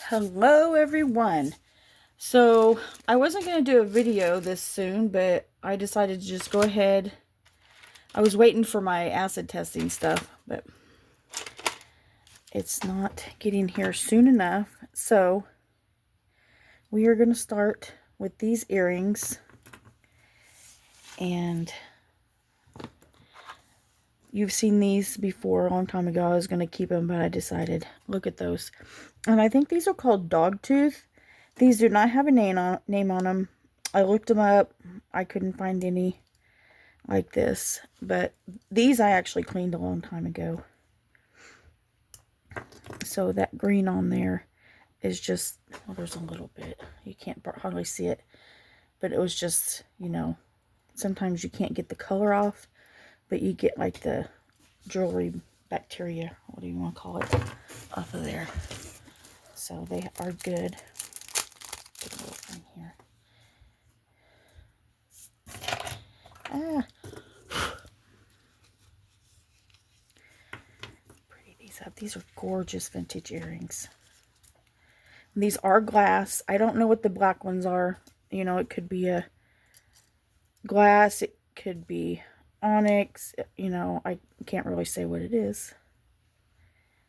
Hello everyone. So I wasn't going to do a video this soon, but I decided to just go ahead. I was waiting for my acid testing stuff, but it's not getting here soon enough. So we are going to start with these earrings, and you've seen these before a long time ago. I was going to keep them, but I decided, look at those. And I think these are called dog tooth. These do not have a name on them. I looked them up. I couldn't find any like this. But these I actually cleaned a long time ago. So that green on there is just, well, there's a little bit. You can't hardly see it. But it was just, you know, sometimes you can't get the color off. But you get like the jewelry bacteria, what do you want to call it, off of there. So they are good. Get a little thing here. Pretty these up. These are gorgeous vintage earrings. And these are glass. I don't know what the black ones are. You know, it could be a glass. It could be onyx. You know, I can't really say what it is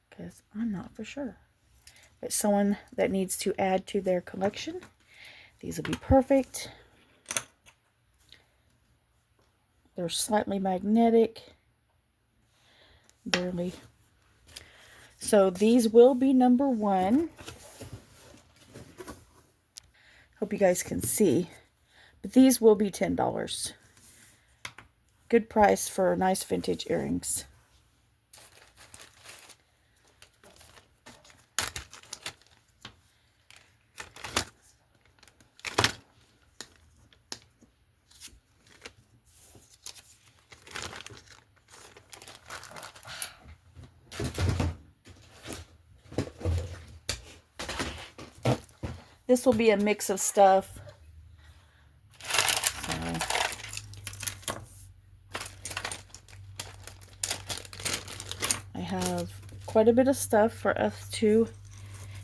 because I'm not for sure. But someone that needs to add to their collection, these will be perfect. They're slightly magnetic. Barely. So these will be number 1. Hope you guys can see. But these will be $10. Good price for nice vintage earrings. This will be a mix of stuff. So, I have quite a bit of stuff for us to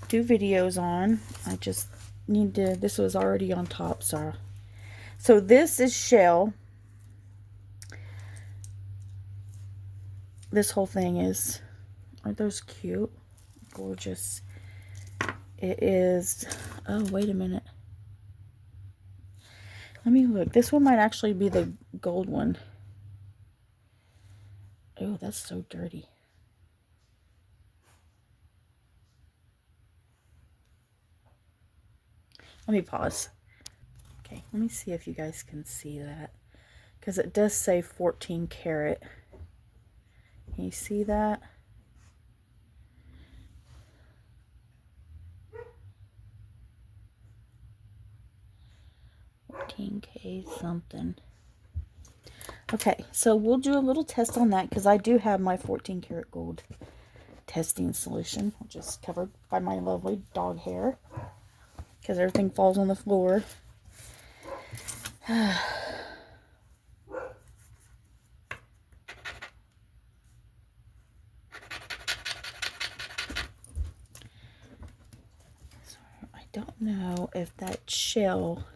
do videos on. I just need to, this was already on top, so this is shell. This whole thing is, aren't those cute? Gorgeous. It is, oh, wait a minute. Let me look. This one might actually be the gold one. Oh, that's so dirty. Let me pause. Okay, let me see if you guys can see that. Because it does say 14 karat. Can you see that? K something. Okay, so we'll do a little test on that because I do have my 14 karat gold testing solution, which is covered by my lovely dog hair because everything falls on the floor. So I don't know if that shell,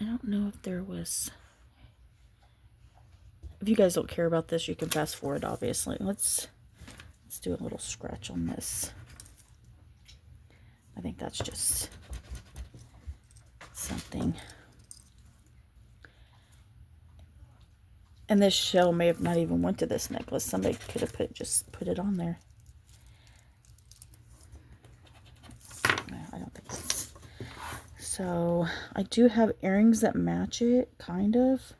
I don't know if there was, if you guys don't care about this, you can fast forward, obviously. Let's do a little scratch on this. I think that's just something. And this shell may have not even went to this necklace. Somebody could have just put it on there. No, I don't think that's. So I do have earrings that match it, kind of.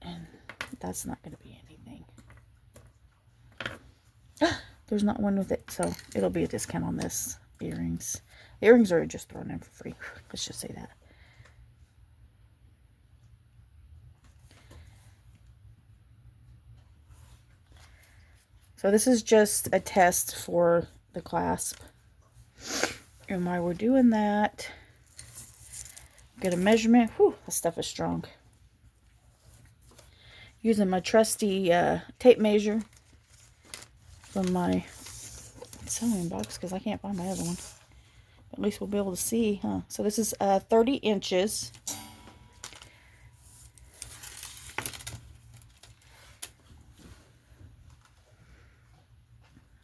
And that's not going to be anything. There's not one with it, so it'll be a discount on this earrings. The earrings are just thrown in for free. Let's just say that. So this is just a test for the clasp. And while we're doing that, get a measurement. Whew, this stuff is strong. using my trusty tape measure from my sewing box because I can't find my other one. At least we'll be able to see, huh? So this is 30 inches.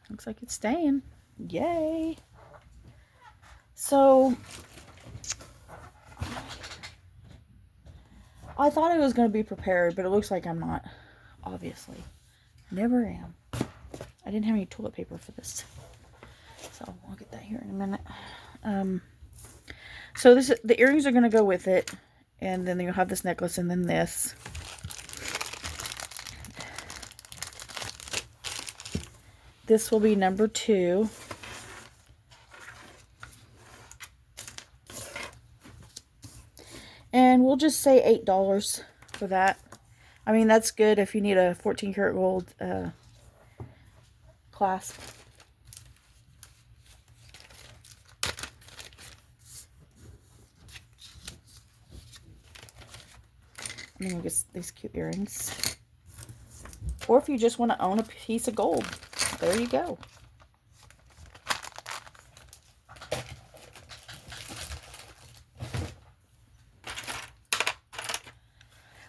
Looks like it's staying. Yay! So I thought I was going to be prepared, but it looks like I'm not. Obviously. Never am. I didn't have any toilet paper for this. So I'll get that here in a minute. So the earrings are going to go with it. And then you'll have this necklace and then this. This will be number 2. And we'll just say $8 for that. I mean, that's good if you need a 14 karat gold clasp. And then we'll get these cute earrings. Or if you just want to own a piece of gold, there you go.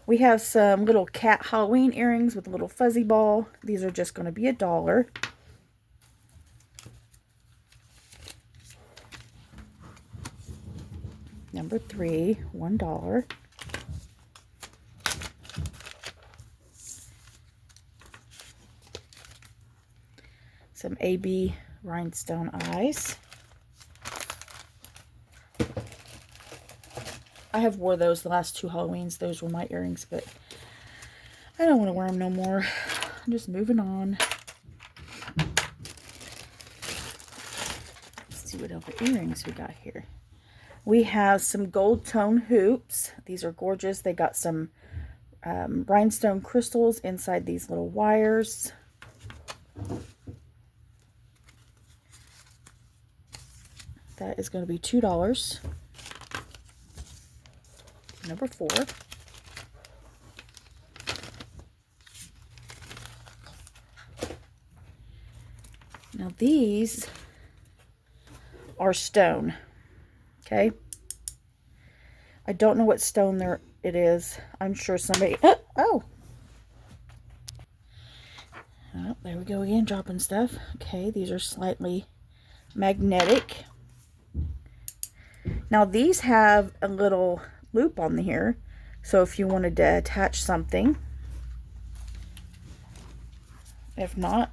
We have some little cat Halloween earrings with a little fuzzy ball. These are just going to be $1. Number 3, $1. Some AB rhinestone eyes. I have wore those the last 2 Halloweens. Those were my earrings, but I don't want to wear them no more. I'm just moving on. Let's see what other earrings we got here. We have some gold tone hoops. These are gorgeous. They got some rhinestone crystals inside these little wires. That is going to be $2. Number 4. Now these are stone. Okay. I don't know what stone it is. I'm sure somebody... Oh! Oh, there we go again, dropping stuff. Okay, these are slightly magnetic. Now these have a little loop on here, so if you wanted to attach something. If not,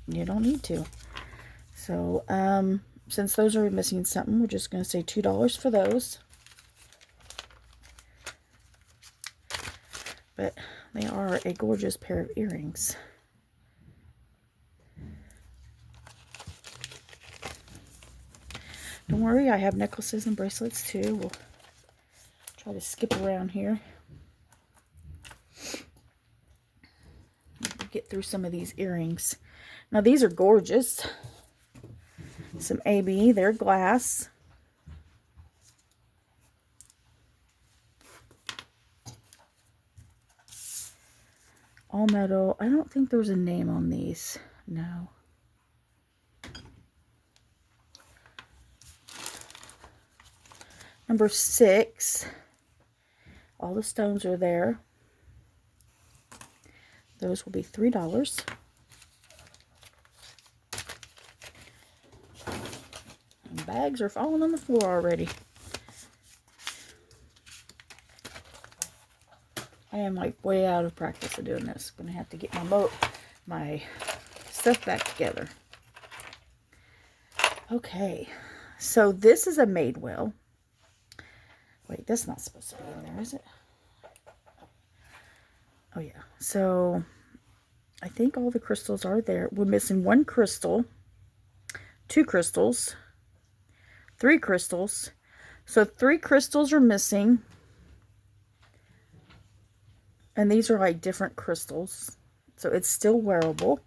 you don't need to. So since those are missing something, we're just going to say $2 for those. But they are a gorgeous pair of earrings. Don't worry, I have necklaces and bracelets too. We'll try to skip around here. We'll get through some of these earrings. Now these are gorgeous. Some AB, they're glass. All metal. I don't think there's a name on these. No. Number 6. All the stones are there. Those will be $3. And bags are falling on the floor already. I am like way out of practice of doing this. I'm gonna have to get my stuff back together. Okay, so this is a Madewell. Wait, that's not supposed to be in there, is it? Oh yeah. So I think all the crystals are there. We're missing 1 crystal, 2 crystals, 3 crystals. So 3 crystals are missing. And these are like different crystals. So it's still wearable.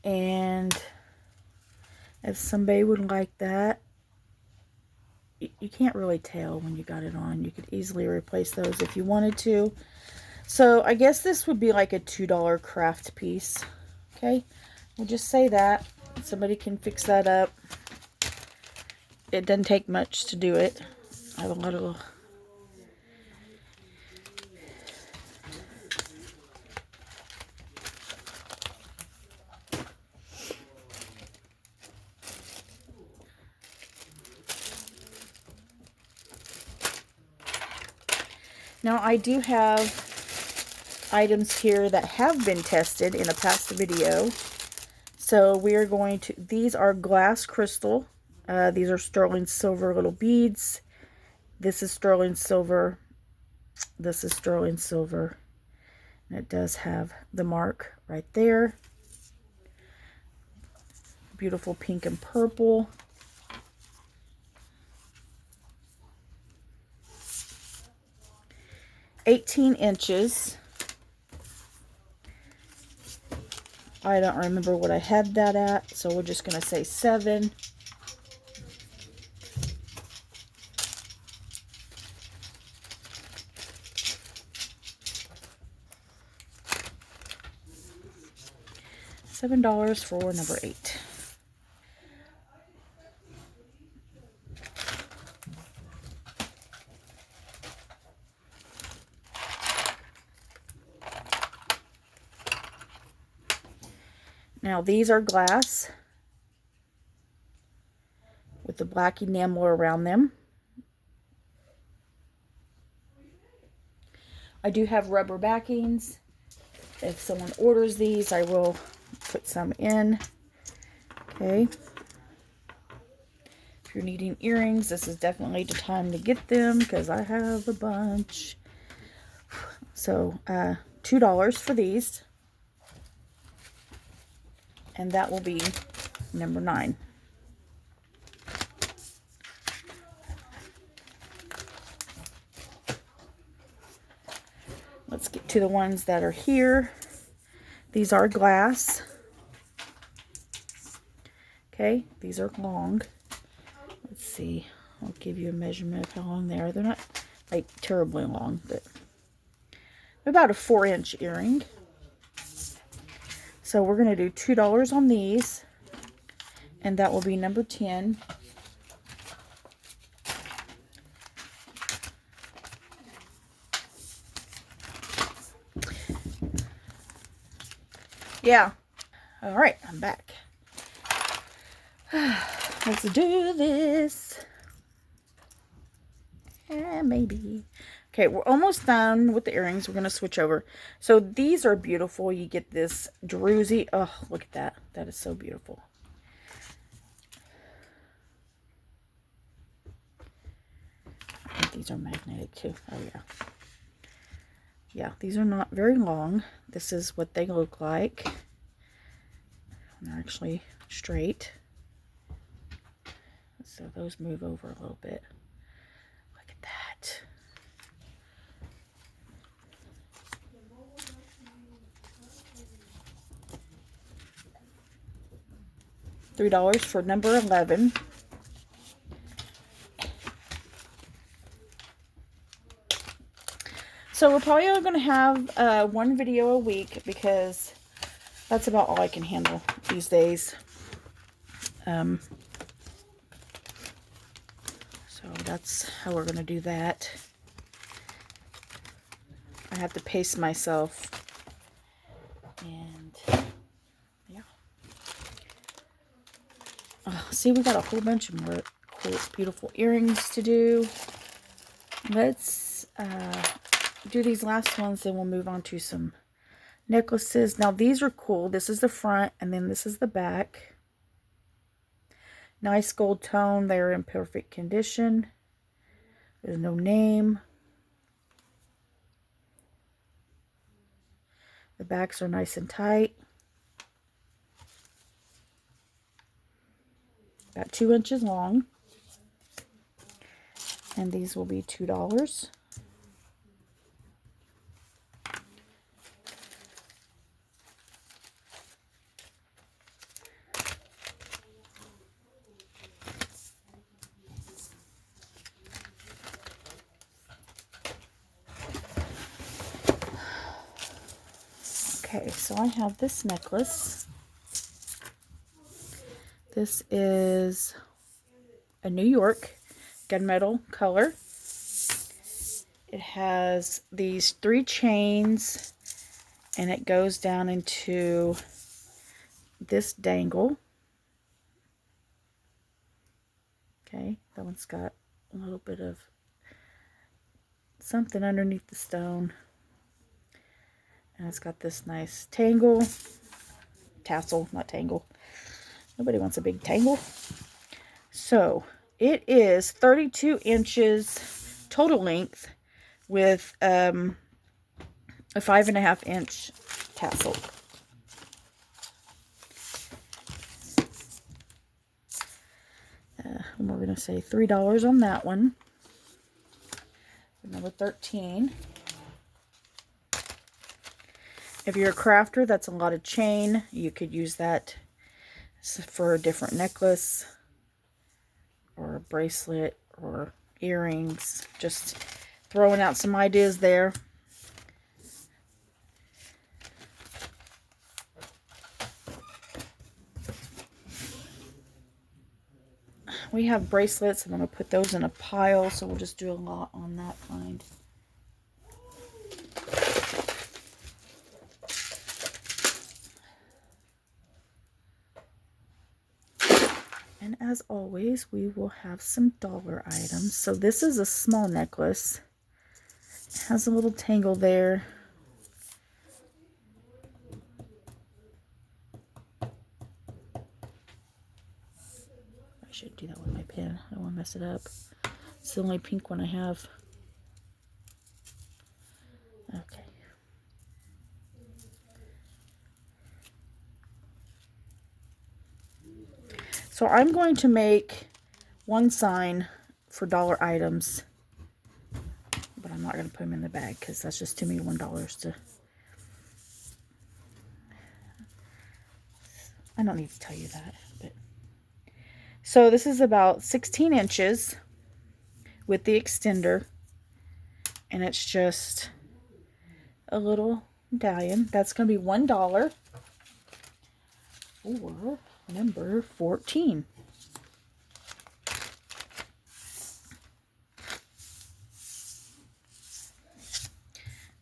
And if somebody would like that, you can't really tell when you got it on. You could easily replace those if you wanted to. So I guess this would be like a $2 craft piece. Okay, we'll just say that. Somebody can fix that up. It doesn't take much to do it. I have a lot of... Now I do have items here that have been tested in a past video. So we are going to, these are glass crystal. These are sterling silver little beads. This is sterling silver. This is sterling silver. And it does have the mark right there. Beautiful pink and purple. $18". I don't remember what I had that at, so we're just going to say 7. $7 for number 8. Now these are glass with the black enamel around them. I do have rubber backings. If someone orders these, I will put some in. Okay. If you're needing earrings, this is definitely the time to get them because I have a bunch. So $2 for these. And that will be number 9. Let's get to the ones that are here. These are glass. Okay, these are long. Let's see. I'll give you a measurement of how long they are. They're not like terribly long, but they're about a 4-inch earring. So we're going to do $2 on these, and that will be number 10. Yeah. All right, I'm back. Let's do this. Yeah, maybe. Okay, we're almost done with the earrings. We're going to switch over. So these are beautiful. You get this druzy. Oh, look at that. That is so beautiful. I think these are magnetic too. Oh, yeah. Yeah, these are not very long. This is what they look like. They're actually straight. So those move over a little bit. Look at that. $3 for number 11. So we're probably only going to have one video a week because that's about all I can handle these days. So that's how we're going to do that. I have to pace myself. And yeah. Oh, see, we got a whole bunch of more cool, beautiful earrings to do. Let's do these last ones, then we'll move on to some necklaces. Now these are cool. This is the front, and then this is the back. Nice gold tone. They're in perfect condition. There's no name. The backs are nice and tight. About 2 inches long. And these will be $2. Okay, so I have this necklace. This is a New York gunmetal color. It has these 3 chains, and it goes down into this dangle. Okay, that one's got a little bit of something underneath the stone. And it's got this nice tassel, not tangle. Nobody wants a big tangle. So it is 32 inches total length with a 5.5 inch tassel. And we're going to say $3 on that one. Number 13. If you're a crafter, that's a lot of chain. You could use that for a different necklace or a bracelet or earrings. Just throwing out some ideas there. We have bracelets, and I'm going to put those in a pile, so we'll just do a lot on that kind. And as always, we will have some dollar items. So this is a small necklace. It has a little tangle there. I should do that with my pen. I don't want to mess it up. It's the only pink one I have. Okay. So I'm going to make one sign for dollar items, but I'm not going to put them in the bag because that's just too many $1 to... I don't need to tell you that. But so this is about 16 inches with the extender, and it's just a little medallion. That's going to be $1 for number 14.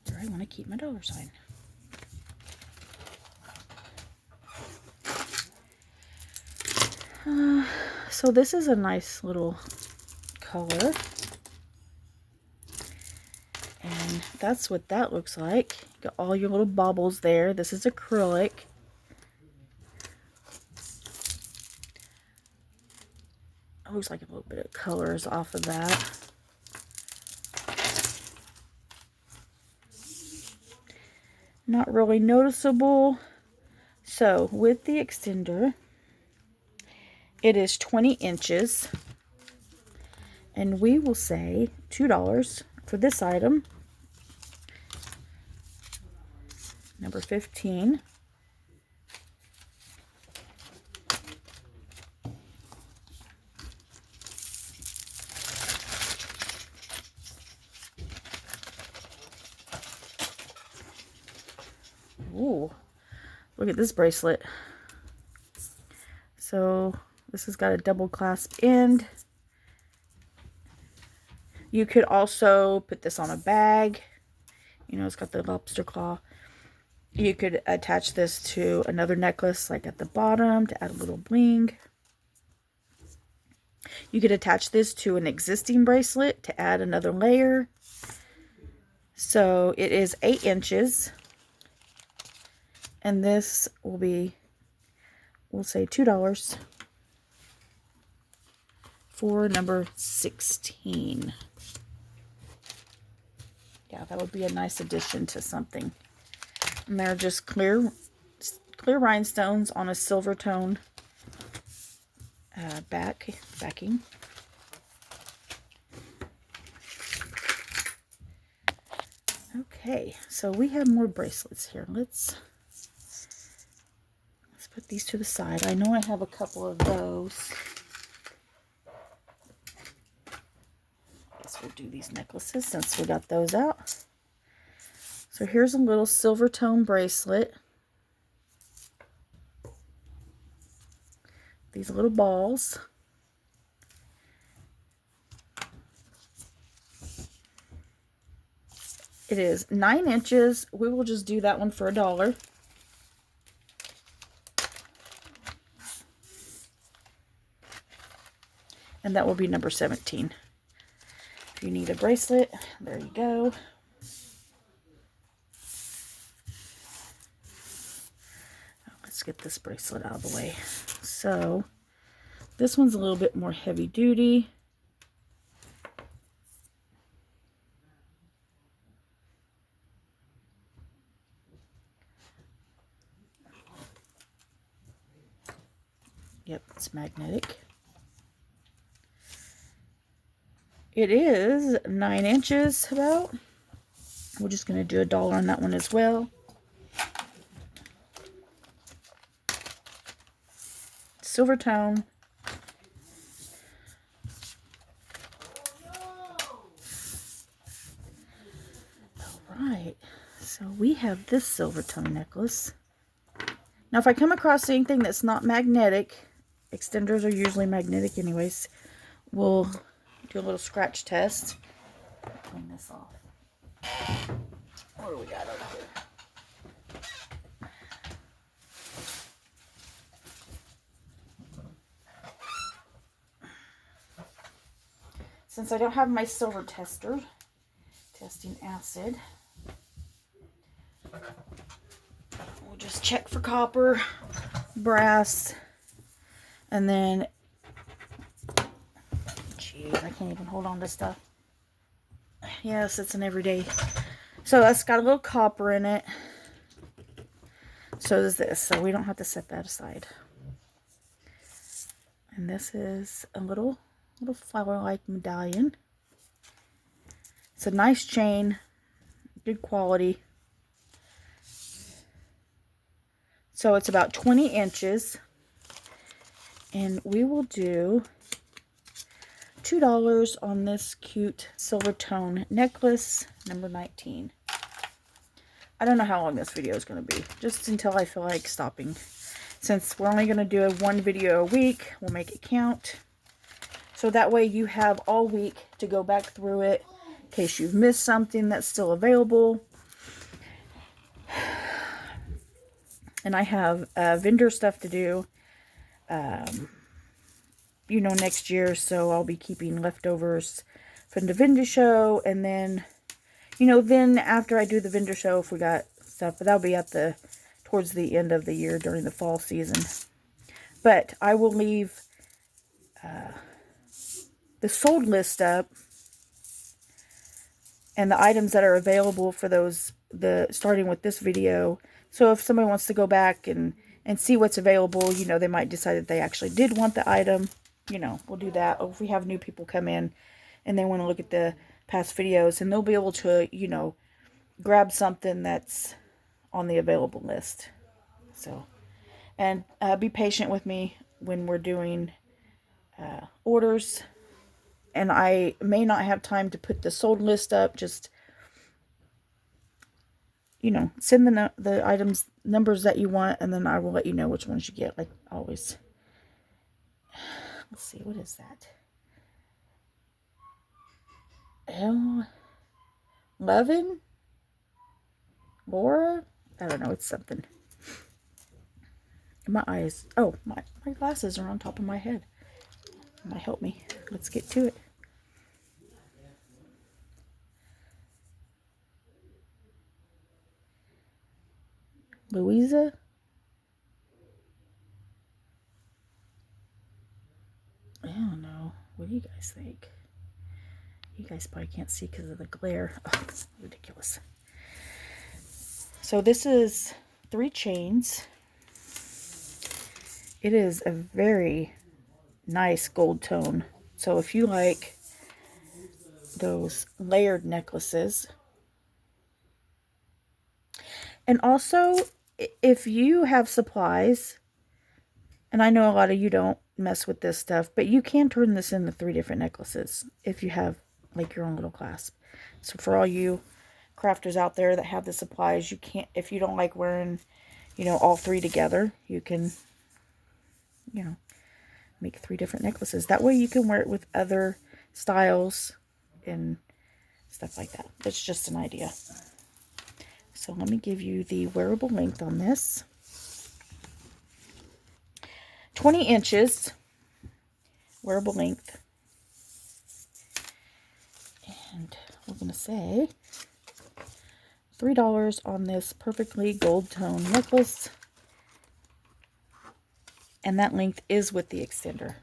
Where I want to keep my dollar sign. So this is a nice little color. And that's what that looks like. Got all your little baubles there. This is acrylic. It looks like a little bit of colors off of that. Not really noticeable. So with the extender, it is 20 inches. And we will say $2 for this item. Number 15. Ooh, look at this bracelet. So this has got a double clasp end. You could also put this on a bag. You know, it's got the lobster claw. You could attach this to another necklace, like at the bottom, to add a little bling. You could attach this to an existing bracelet to add another layer. So it is 8 inches. And this will be, we'll say $2 for number 16. Yeah, that would be a nice addition to something. And they're just clear rhinestones on a silver tone backing. Okay, so we have more bracelets here. Let's put these to the side. I know I have a couple of those. Guess we'll do these necklaces since we got those out. So here's a little silver tone bracelet. these little balls. It is 9 inches. We will just do that one for $1. And that will be number 17. If you need a bracelet, there you go. Let's get this bracelet out of the way. So this one's a little bit more heavy duty. Yep, it's magnetic. It is 9 inches about. We're just going to do $1 on that one as well. Silver tone. Alright, so we have this silver tone necklace. Now if I come across anything that's not magnetic, extenders are usually magnetic anyways, we'll do a little scratch test. Clean this off. What do we got over here? Since I don't have my silver tester, testing acid, we'll just check for copper, brass, and then, geez, I can't even hold on to stuff. Yes, it's an everyday. So that's got a little copper in it. So does this, so we don't have to set that aside. And this is a little flower-like medallion. It's a nice chain, good quality. So it's about 20 inches. And we will do $2 on this cute silver tone necklace, number 19. I don't know how long this video is going to be, just until I feel like stopping. Since we're only going to do one video a week, we'll make it count. So that way you have all week to go back through it in case you've missed something that's still available. And I have vendor stuff to do, you know, next year. So I'll be keeping leftovers from the vendor show. And then, you know, then after I do the vendor show, if we got stuff, but that'll be at towards the end of the year during the fall season. But I will leave the sold list up and the items that are available for those, starting with this video. So if somebody wants to go back and see what's available, you know, they might decide that they actually did want the item, you know, we'll do that. Or if we have new people come in and they want to look at the past videos, and they'll be able to, you know, grab something that's on the available list. So, and be patient with me when we're doing orders. And I may not have time to put the sold list up. Just, you know, send the items, numbers that you want, and then I will let you know which ones you get, like always. Let's see, what is that? Levin? Laura? I don't know, it's something. My eyes, oh, my glasses are on top of my head. Might help me. Let's get to it. Louisa? I don't know. What do you guys think? You guys probably can't see because of the glare. Oh, it's ridiculous. So this is 3 chains. It is a very nice gold tone. So if you like those layered necklaces, and also if you have supplies, and I know a lot of you don't mess with this stuff, but you can turn this into 3 different necklaces if you have like your own little clasp. So for all you crafters out there that have the supplies, you can't, if you don't like wearing, you know, all 3 together, you can, you know, make 3 different necklaces. That way you can wear it with other styles and stuff like that. It's just an idea. So let me give you the wearable length on this. 20 inches wearable length. And we're going to say $3 on this perfectly gold tone necklace. And that length is with the extender.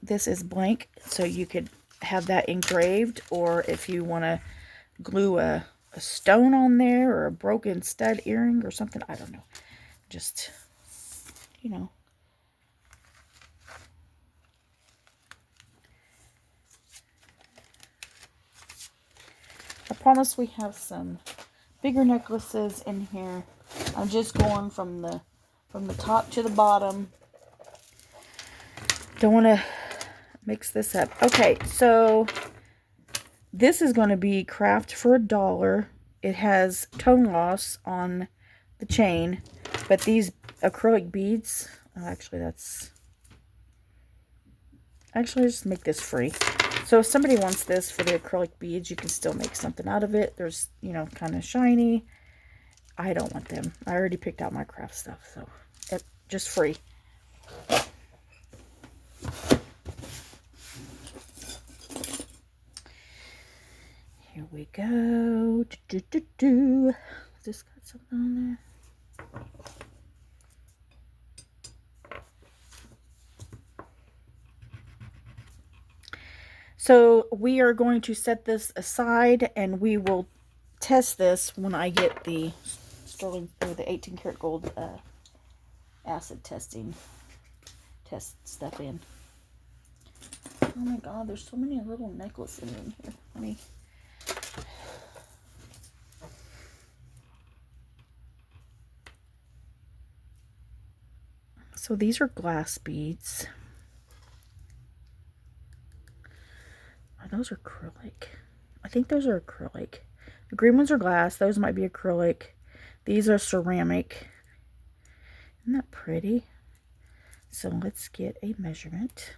This is blank, so you could have that engraved, or if you want to glue a stone on there or a broken stud earring or something, I don't know. Just, you know. I promise we have some bigger necklaces in here. I'm just going from the top to the bottom. Don't want to mix this up. Okay, so this is going to be craft for $1. It has tone loss on the chain, but these acrylic beads, actually just make this free. So if somebody wants this for the acrylic beads, you can still make something out of it. There's, you know, kind of shiny. I don't want them. I already picked out my craft stuff, so just free. Here we go. Just got something on there. So we are going to set this aside, and we will test this when I get the sterling or the 18 karat gold acid test stuff in. Oh my god, there's so many little necklaces in here. Let me. So these are glass beads. Oh, those are acrylic. I think those are acrylic. The green ones are glass. Those might be acrylic. These are ceramic. Isn't that pretty? So let's get a measurement.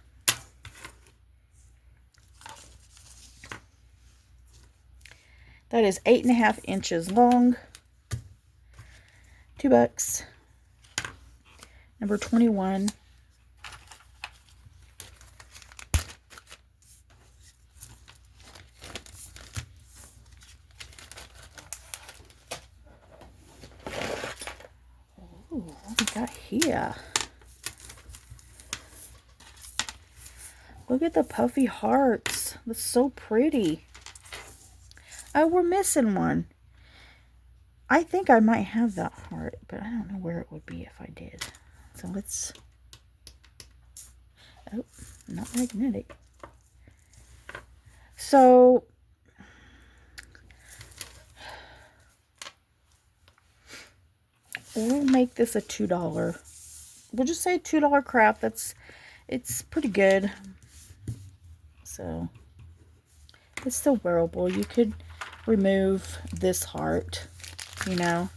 That is 8.5 inches long. $2. Number 21. Ooh, what we got here? Look at the puffy hearts. That's so pretty. Oh, we're missing one. I think I might have that heart, but I don't know where it would be if I did. So let's... Oh, not magnetic. So... we'll make this a $2. We'll just say $2 craft. It's pretty good. So it's still wearable. You could remove this heart, you know,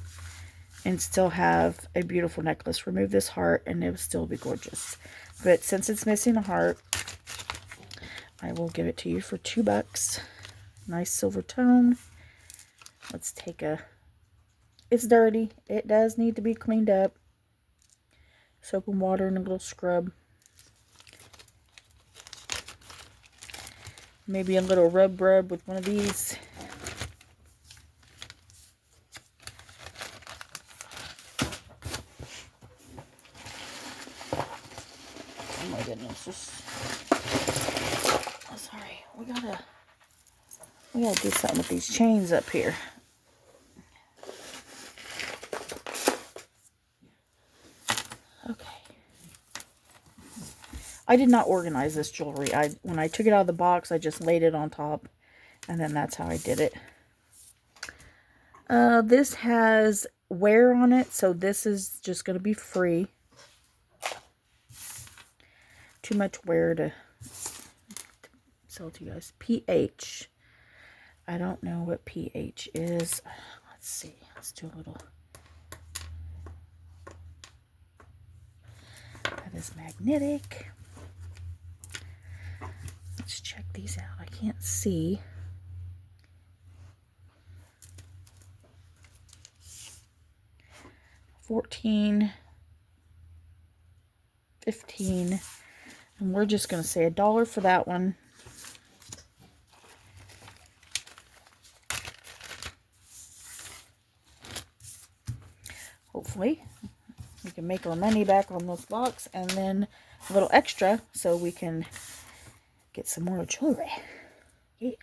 and still have a beautiful necklace. Remove this heart and it would still be gorgeous. But since it's missing a heart, I will give it to you for $2. Nice silver tone. Let's take a... It's dirty. It does need to be cleaned up. Soap and water and a little scrub. Maybe a little rub with one of these. Oh my goodness. Oh, sorry. We gotta do something with these chains up here. Okay. I did not organize this jewelry. When I took it out of the box, I just laid it on top, and then that's how I did it. This has wear on it, so this is just going to be free. Too much wear to sell to you guys. pH. I don't know what pH is. Let's see. Let's do a little... is magnetic. Let's check these out. I can't see. $14, $15, and we're just going to say $1 for that one. Hopefully we can make our money back on this box, and then a little extra so we can get some more jewelry. Yeah.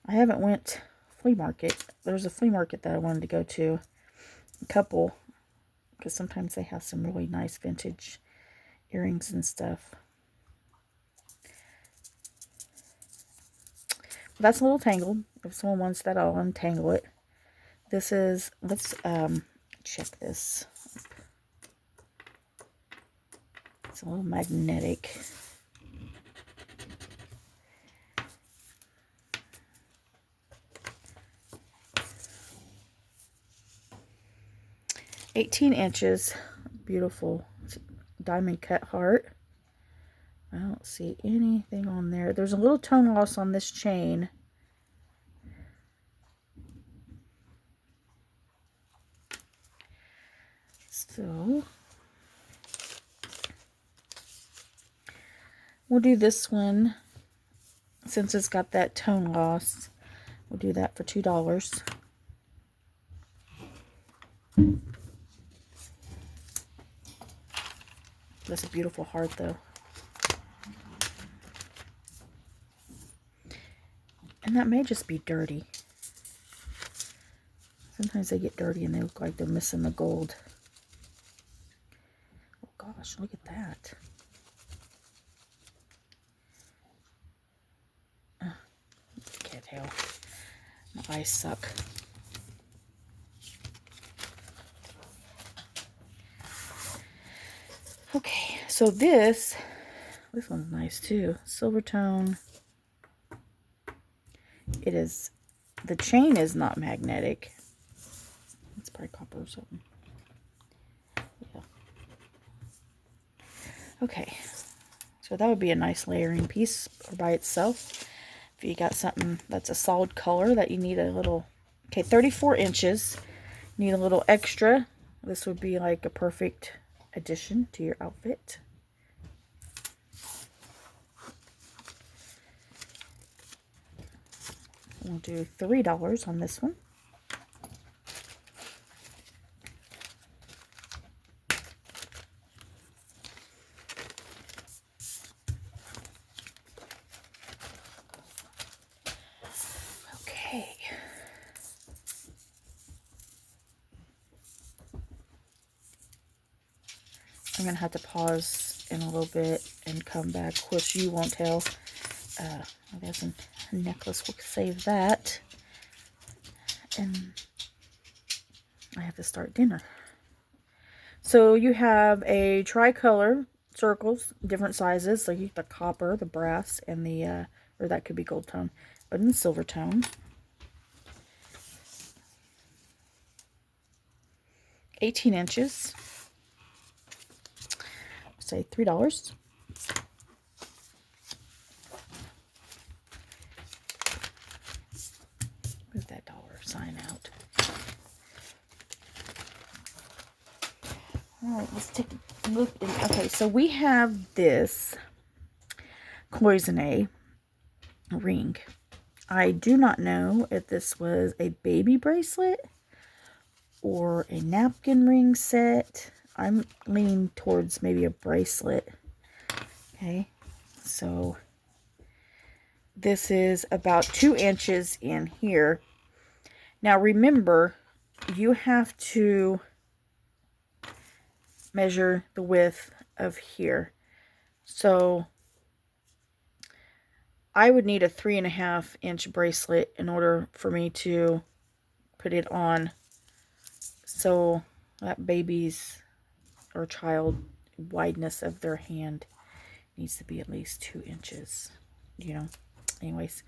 I haven't went flea market. There's a flea market that I wanted to go to. A couple, because sometimes they have some really nice vintage earrings and stuff. That's a little tangled. If someone wants that, I'll untangle it. This is, let's check this. It's a little magnetic. $18, beautiful diamond cut heart. I don't see anything on there. There's a little tone loss on this chain. So we'll do this one since it's got that tone loss. We'll do that for $2. That's a beautiful heart though. And that may just be dirty. Sometimes they get dirty and they look like they're missing the gold. Oh gosh, look at that. Can't tell. My eyes suck. Okay, so this one's nice too. Silver tone. It is, the chain is not magnetic. It's probably copper or something. Yeah. Okay, so that would be a nice layering piece by itself. If you got something that's a solid color that you need a little, okay, 34 inches, need a little extra. This would be like a perfect addition to your outfit. We'll do $3 on this one. Okay. I'm going to have to pause in a little bit and come back. Of course, you won't tell. There's a necklace. We'll save that. And I have to start dinner. So you have a tricolor circles, different sizes. So you have the copper, the brass, and the, or that could be gold tone, but in the silver tone. 18 inches. Say $3. Move that dollar sign out. Alright, let's take a look. Okay, so we have this cloisonne ring. I do not know if this was a baby bracelet or a napkin ring set. I'm leaning towards maybe a bracelet. Okay, so this is about 2 inches in here. Now remember, you have to measure the width of here. So I would need a 3.5 inch bracelet in order for me to put it on. So that baby's or child wideness of their hand needs to be at least 2 inches, you know. Anyways,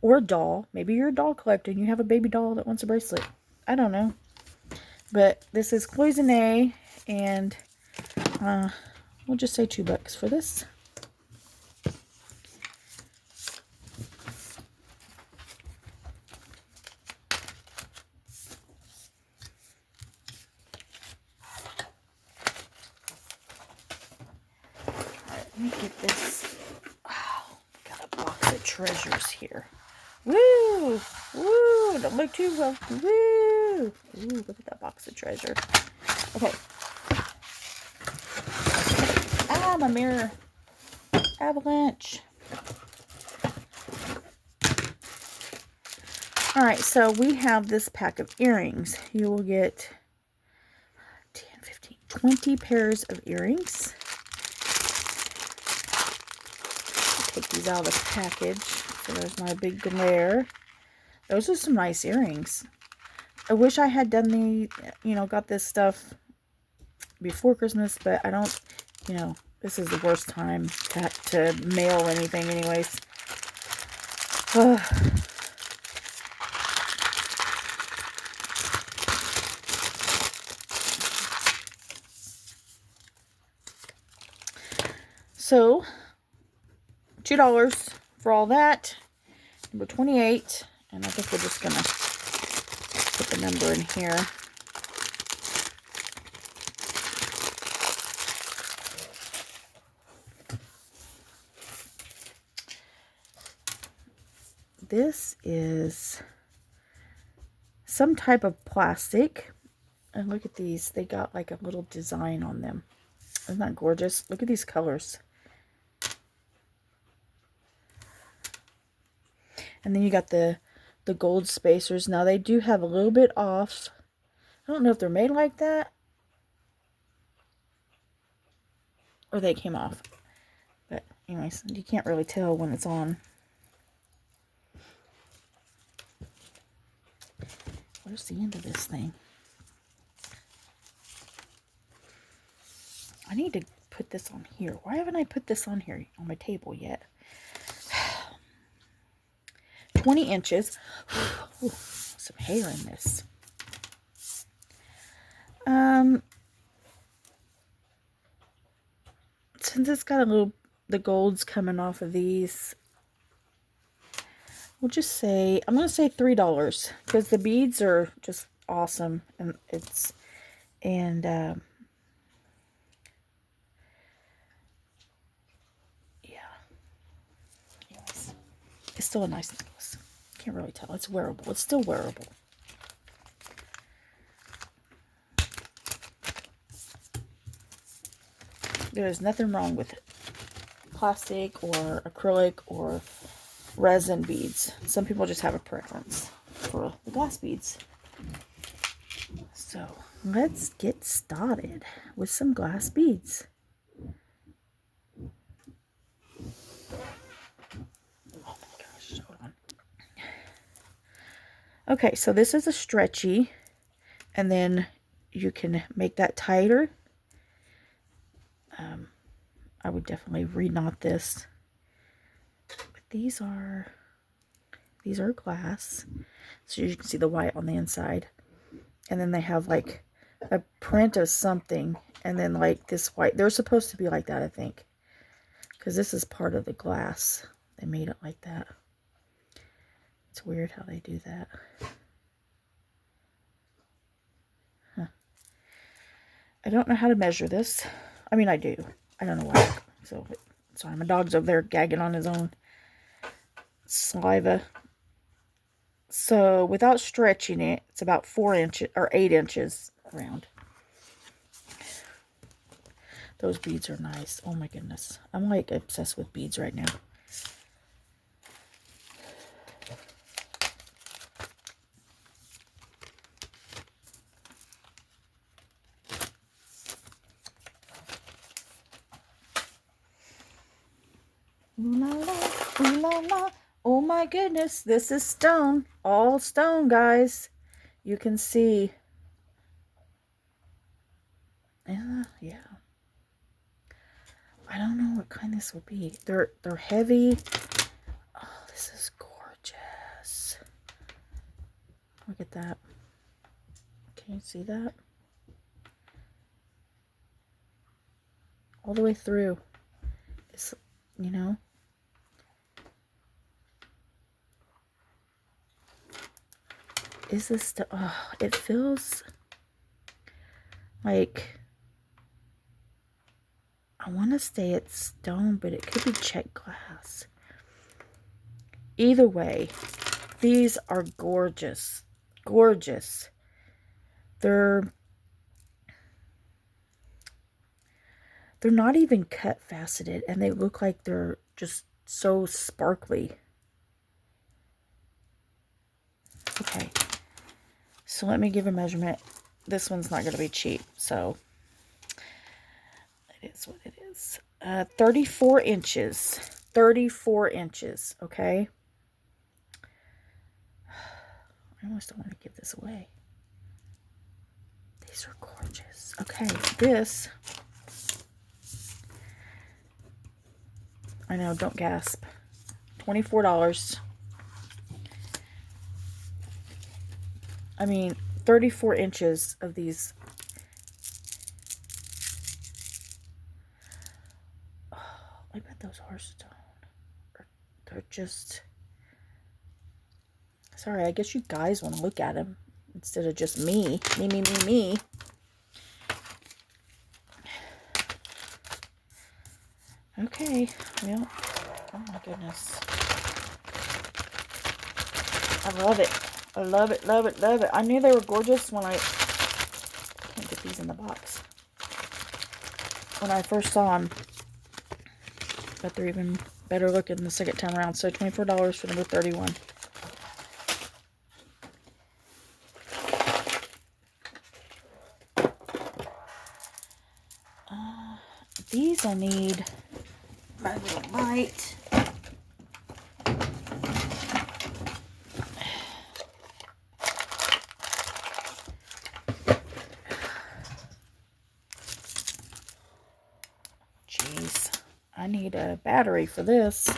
or a doll. Maybe you're a doll collector and you have a baby doll that wants a bracelet. I don't know. But this is cloisonne, and We'll just say $2 for this. Let me get this. Oh, got a box of treasures here. Woo! Woo! Don't look too well. Woo! Ooh, look at that box of treasure. Okay. Ah, my mirror. Avalanche. Alright, so we have this pack of earrings. You will get 10, 15, 20 pairs of earrings. Take these out of the package. So there's my big glare. Those are some nice earrings. I wish I had done the, got this stuff before Christmas, but I don't, this is the worst time to mail anything anyways. So, $2 for all that. Number 28. And I think we're just going to put the number in here. This is some type of plastic. And look at these. They got like a little design on them. Isn't that gorgeous? Look at these colors. And then you got the gold spacers. Now they do have a little bit off. I don't know if they're made like that or they came off. But anyways, you can't really tell when it's on. Where's the end of this thing? I need to put this on here. Why haven't I put this on here on my table yet? 20 inches. Ooh, some hair in this. Since it's got a little, the gold's coming off of these, we'll just say, I'm going to say $3 because the beads are just awesome. And yeah. Anyways, it's still a nice necklace. Can't really tell. It's wearable. It's still wearable. There's nothing wrong with it. Plastic or acrylic or resin beads. Some people just have a preference for the glass beads. So let's get started with some glass beads. Oh my gosh, hold on. Okay, so this is a stretchy, and then you can make that tighter. I would definitely re-knot this. But these are glass, so you can see the white on the inside, and then they have like a print of something, and then like this white. They're supposed to be like that, I think, because this is part of the glass. They made it like that. It's weird how they do that. Huh. I don't know how to measure this. I mean, I do. I don't know why. So, sorry, my dog's over there gagging on his own saliva. So, without stretching it, it's about 4 inches or 8 inches around. Those beads are nice. Oh my goodness. I'm like obsessed with beads right now. Ooh la la, ooh la la. Oh my goodness, this is stone. All stone, guys. You can see. Yeah. I don't know what kind this will be. They're heavy. Oh, this is gorgeous. Look at that. Can you see that? all the way through. It's, you know. Is this stuff? Oh, it feels like, I want to say it's stone, but it could be checked glass. Either way, these are gorgeous. Gorgeous. They're not even cut faceted, and they look like they're just so sparkly. Okay. So let me give a measurement. This one's not going to be cheap, so it is what it is. 34 inches. 34 inches, okay? I almost don't want to give this away. These are gorgeous. Okay, this, I know, don't gasp. $24. I mean, 34 inches of these. Oh, I bet those are stone. They're just... Sorry, I guess you guys want to look at them instead of just me. Me. Okay, well, oh my goodness. I love it. I love it, love it, love it. I knew they were gorgeous when I can't get these in the box. When I first saw them. But they're even better looking the second time around. So $24 for number 31. These I need my little light. Jeez, I need a battery for this.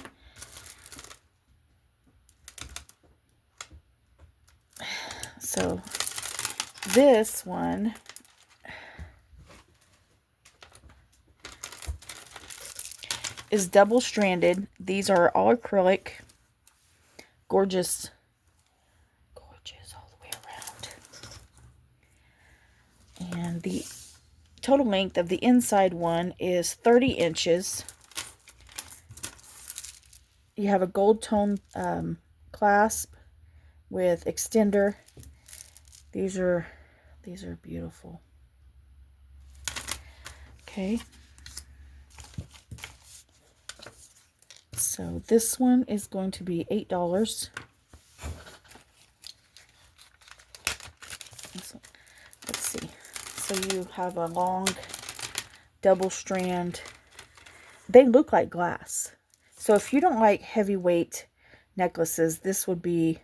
So this one is double stranded. These are all acrylic. Gorgeous. Gorgeous all the way around. And the total length of the inside one is 30 inches. You have a gold tone clasp with extender. These are beautiful. Okay. So this one is going to be $8. Let's see. So you have a long double strand. They look like glass. So if you don't like heavyweight necklaces, this would be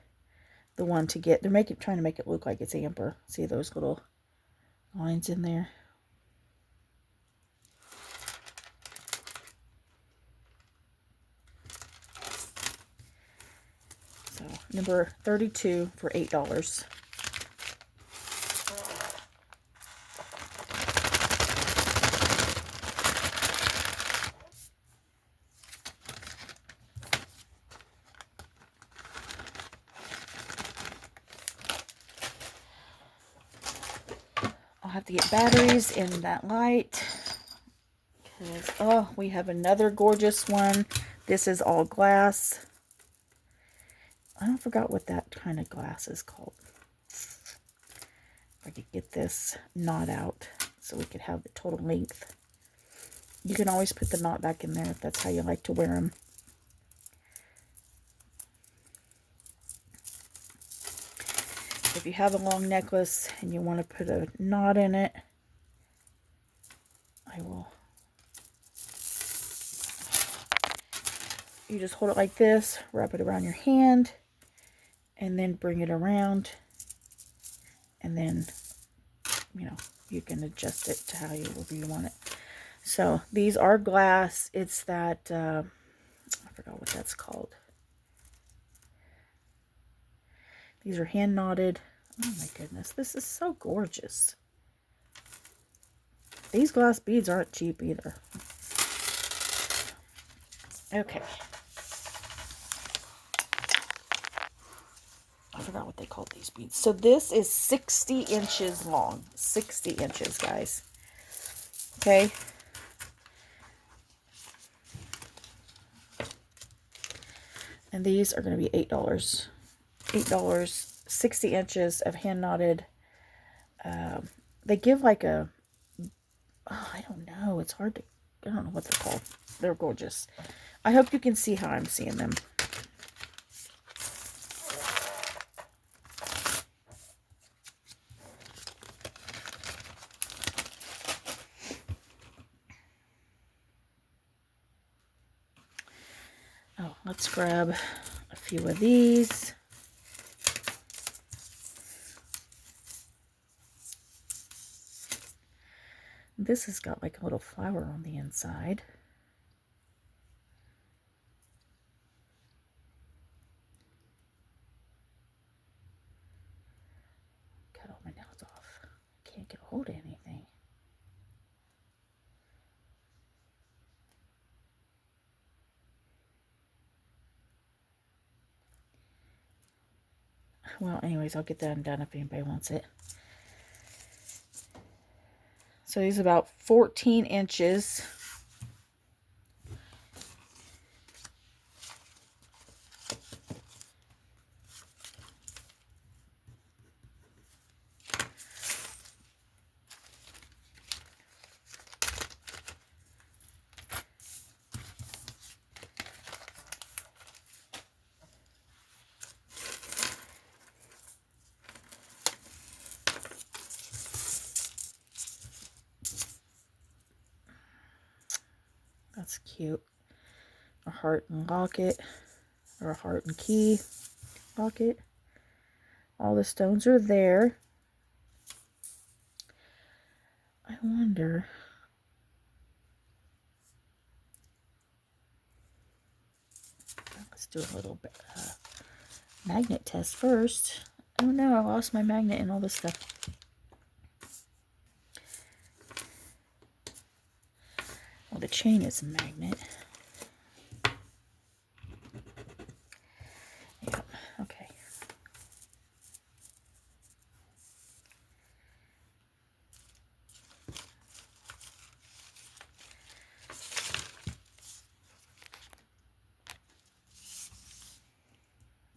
the one to get. They're trying to make it look like it's amber. See those little lines in there? So number 32 for $8. I'll have to get batteries in that light. Because, oh, we have another gorgeous one. This is all glass. I forgot what that kind of glass is called. If I could get this knot out so we could have the total length. You can always put the knot back in there if that's how you like to wear them. If you have a long necklace and you want to put a knot in it, you just hold it like this, wrap it around your hand, and then bring it around, and then, you know, you can adjust it to however you want it. So these are glass. It's that, I forgot what that's called. These are hand knotted. Oh my goodness, this is so gorgeous. These glass beads aren't cheap either. Okay. I forgot what they called these beads. So this is 60 inches long. 60 inches, guys. Okay. And these are going to be $8. $8. 60 inches of hand knotted. They give like a, oh, I don't know. It's hard to, I don't know what they're called. They're gorgeous. I hope you can see how I'm seeing them. Oh, let's grab a few of these. This has got like a little flower on the inside. Cut all my nails off. Can't get a hold of anything. Well, anyways, I'll get that undone if anybody wants it. So these are about 14 inches. That's cute. A heart and locket, or a heart and key locket. All the stones are there. I wonder. Let's do a little bit magnet test first. Oh no, I lost my magnet and all this stuff. Well, the chain is a magnet. Yep, okay.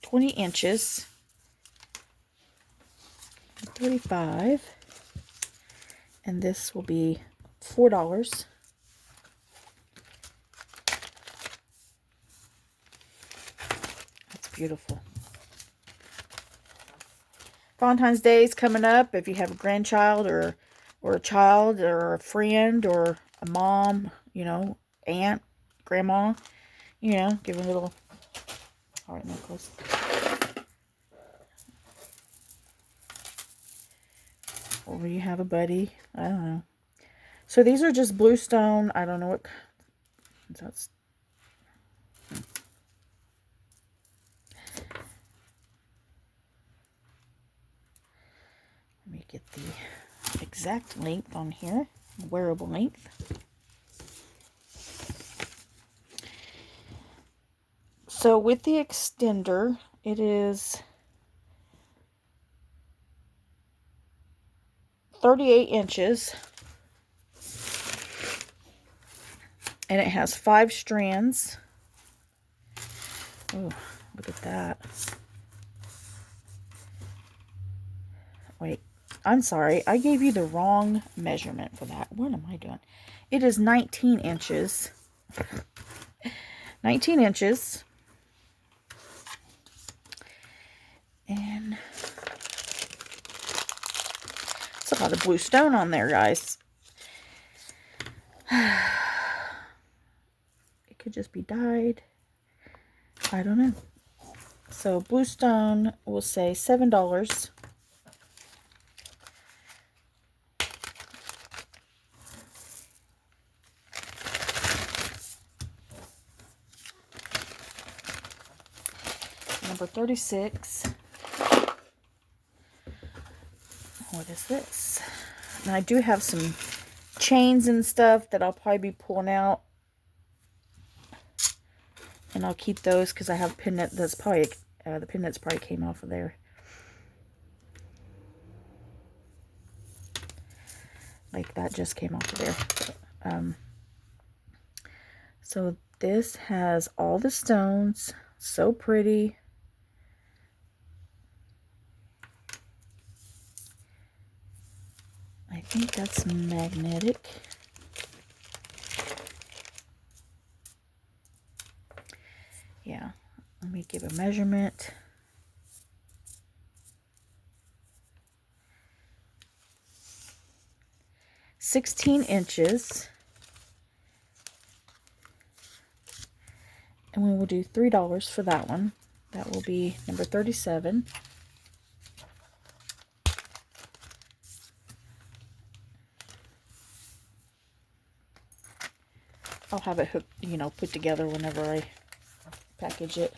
$20, 35, and this will be $4. That's beautiful. Valentine's Day is coming up. If you have a grandchild or a child or a friend or a mom, you know, aunt, grandma, you know, give them a little heart necklace. Or you have a buddy. I don't know. So these are just blue stone. I don't know what that's. Let me get the exact length on here. Wearable length. So with the extender, it is 38 inches. And it has 5 strands. Oh, look at that. Wait, I'm sorry. I gave you the wrong measurement for that. What am I doing? It is 19 inches. 19 inches. And it's a lot of blue stone on there, guys. It could just be dyed. I don't know. So blue stone, we'll say $7. Number 36. What is this? And I do have some chains and stuff that I'll probably be pulling out. And I'll keep those because I have pendant that's probably, the pendants probably came off of there. Like that just came off of there. So this has all the stones. So pretty. I think that's magnetic. Yeah. Let me give a measurement. 16 inches. And we will do $3 for that one. That will be number 37. I'll have it hooked, you know, put together whenever I package it.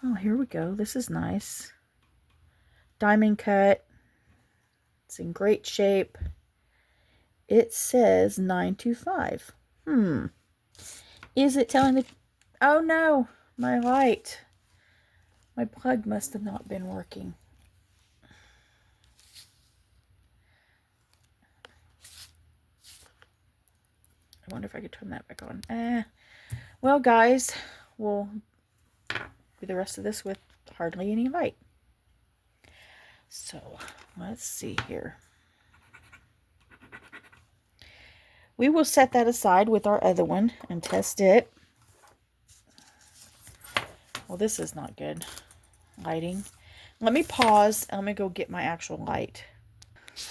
Oh, here we go. This is nice. Diamond cut. It's in great shape. It says 925. Is it telling the... Oh no, my light. My plug must have not been working. I wonder if I could turn that back on. Well, guys, we'll do the rest of this with hardly any light. So, let's see here. We will set that aside with our other one and test it. Well, this is not good lighting. Let me pause and let me go get my actual light.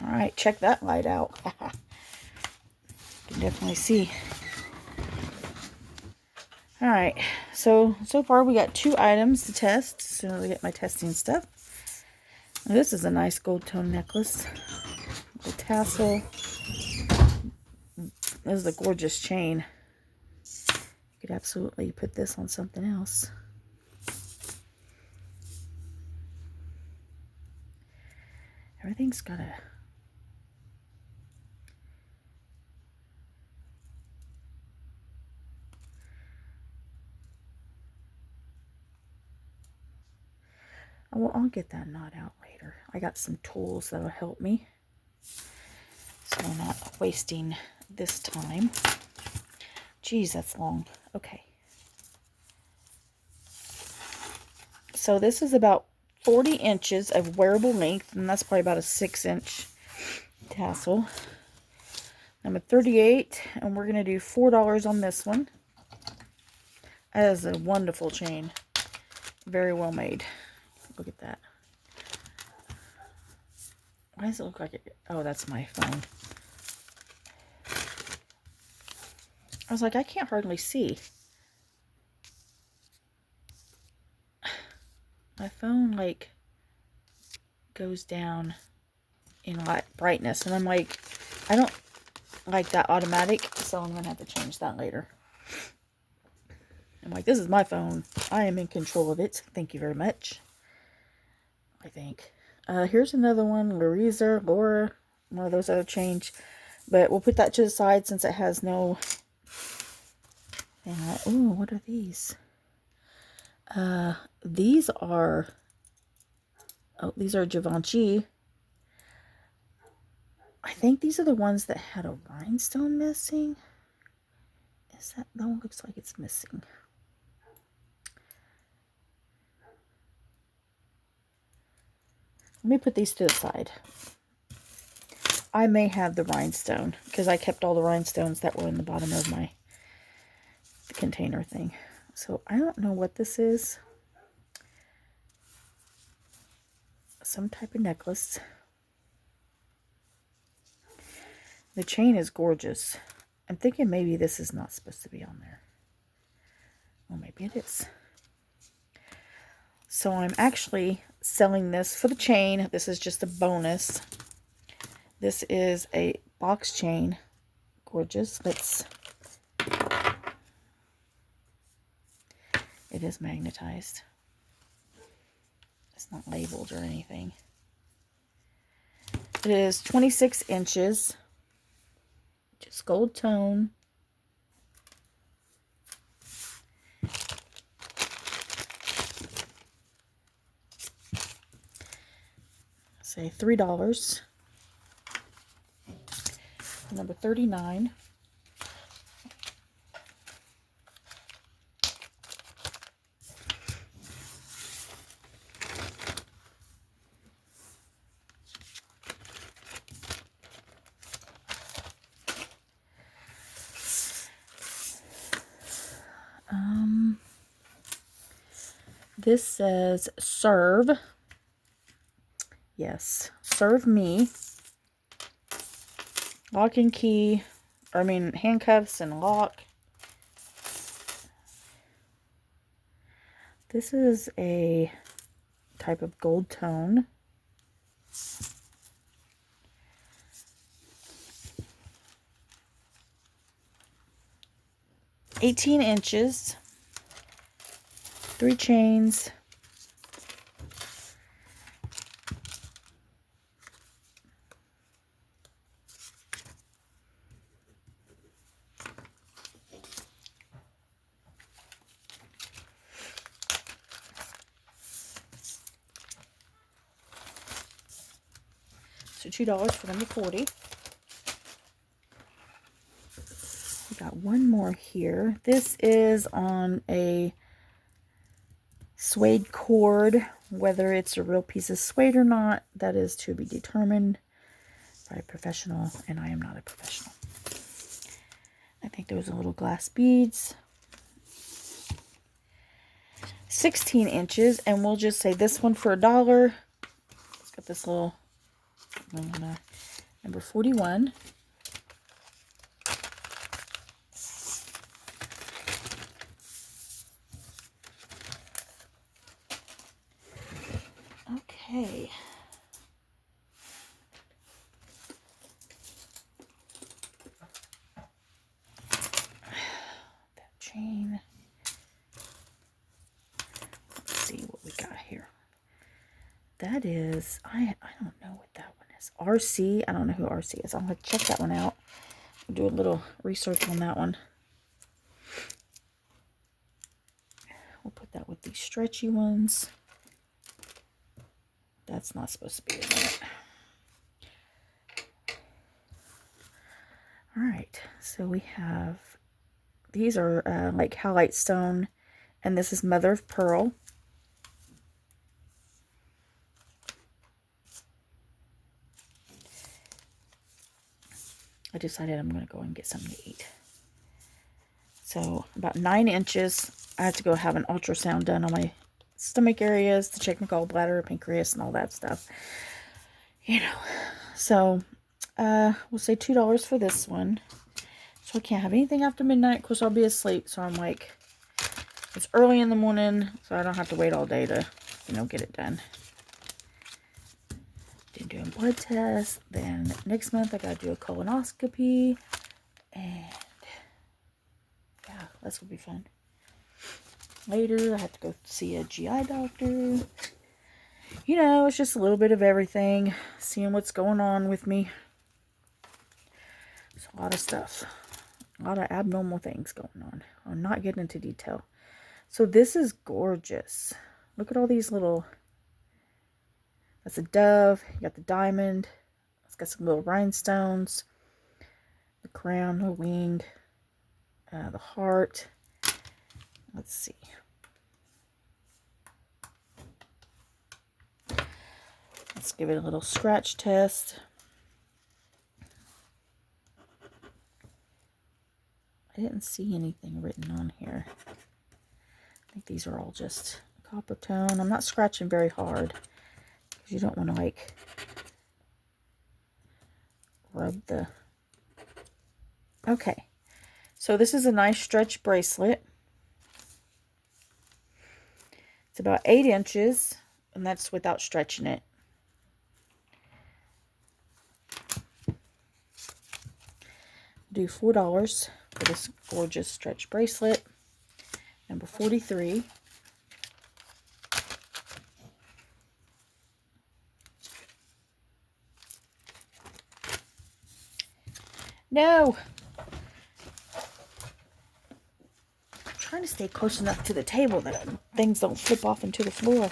All right, check that light out. You can definitely see. All right, so far we got 2 items to test. So I get my testing stuff. Now, this is a nice gold tone necklace. The tassel. This is a gorgeous chain. You could absolutely put this on something else. Everything's got a... Oh, well, I'll get that knot out later. I got some tools that'll help me. So I'm not wasting this time. Geez, that's long. Okay. So this is about 40 inches of wearable length, and that's probably about a 6-inch tassel. Number 38, and we're going to do $4 on this one. That is a wonderful chain. Very well made. Look at that. Why does it look like it? Oh, that's my phone. I was like, I can't hardly see. My phone, like, goes down in light brightness. And I'm like, I don't like that automatic. So I'm going to have to change that later. I'm like, this is my phone. I am in control of it. Thank you very much. I think. Here's another one. Laura. One of those other change. But we'll put that to the side since it has no... Oh, what are these? These are... Oh, these are Givenchy. I think these are the ones that had a rhinestone missing. Is that... That one looks like it's missing. Let me put these to the side. I may have the rhinestone because I kept all the rhinestones that were in the bottom of my container thing. So I don't know what this is. Some type of necklace. The chain is gorgeous. I'm thinking maybe this is not supposed to be on there. Well, maybe it is. So I'm actually selling this for the chain. This is just a bonus. This is a box chain. Gorgeous. It is magnetized. It's not labeled or anything. It is 26 inches. Just gold tone. say $3. Number 39. This says serve. Yes, serve me. Lock and key, or I mean handcuffs and lock. This is a type of gold tone. $18 inches. 3 chains. So $2 for number 40. We got one more here. This is on a suede cord. Whether it's a real piece of suede or not, that is to be determined by a professional, and I am not a professional. I think there was a little glass beads. 16 inches, and we'll just say this one for $1. It's got this little number 41. Okay. That chain. Let's see what we got here. That is, I don't know what that one is. RC. I don't know who RC is. I'll have to check that one out. I'll do a little research on that one. We'll put that with these stretchy ones. That's not supposed to be in it. Alright, so we have, these are like halite stone, and this is mother of pearl. I decided I'm going to go and get something to eat. So about 9 inches. I have to go have an ultrasound done on my stomach areas to check my gallbladder, pancreas, and all that stuff. You know. So we'll say $2 for this one. So I can't have anything after midnight. Of course, I'll be asleep. So I'm like, it's early in the morning, so I don't have to wait all day to, you know, get it done. Then doing blood tests. Then next month I gotta do a colonoscopy, and yeah, that's gonna be fun. Later I have to go see a GI doctor. You know, it's just a little bit of everything, seeing what's going on with me. There's a lot of stuff, a lot of abnormal things going on. I'm not getting into detail. So this is gorgeous. Look at all these little. That's a dove. You got the diamond. It's got some little rhinestones. The crown, the wing, the heart. Let's see. Let's give it a little scratch test. I didn't see anything written on here. I think these are all just copper tone. I'm not scratching very hard, because you don't want to like rub the. Okay, so this is a nice stretch bracelet. It's about 8 inches, and that's without stretching it. Do $4 for this gorgeous stretch bracelet. Number 43. No! I'm trying to stay close enough to the table that things don't flip off into the floor.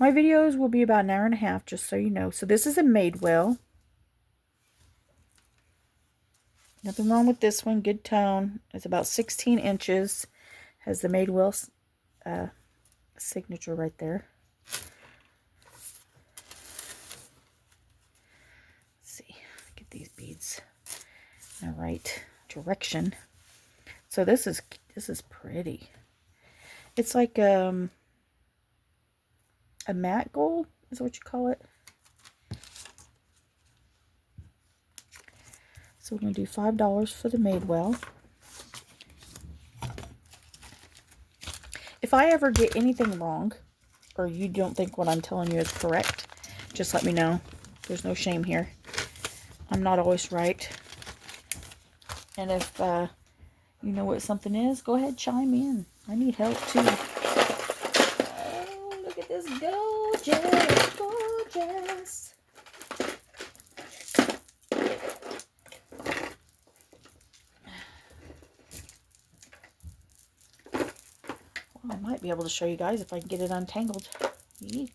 My videos will be about an hour and a half, just so you know. So this is a Madewell. Nothing wrong with this one. Good tone. It's about 16 inches. Has the Madewell signature right there. Let's see. Get these beads in the right direction. So this is pretty. It's like a matte gold, is what you call it. So we're going to do $5 for the Madewell. If I ever get anything wrong, or you don't think what I'm telling you is correct, just let me know. There's no shame here. I'm not always right. And if you know what something is, go ahead, chime in. I need help too. Oh, look at this gorgeous, gorgeous. Well, I might be able to show you guys if I can get it untangled. Eek.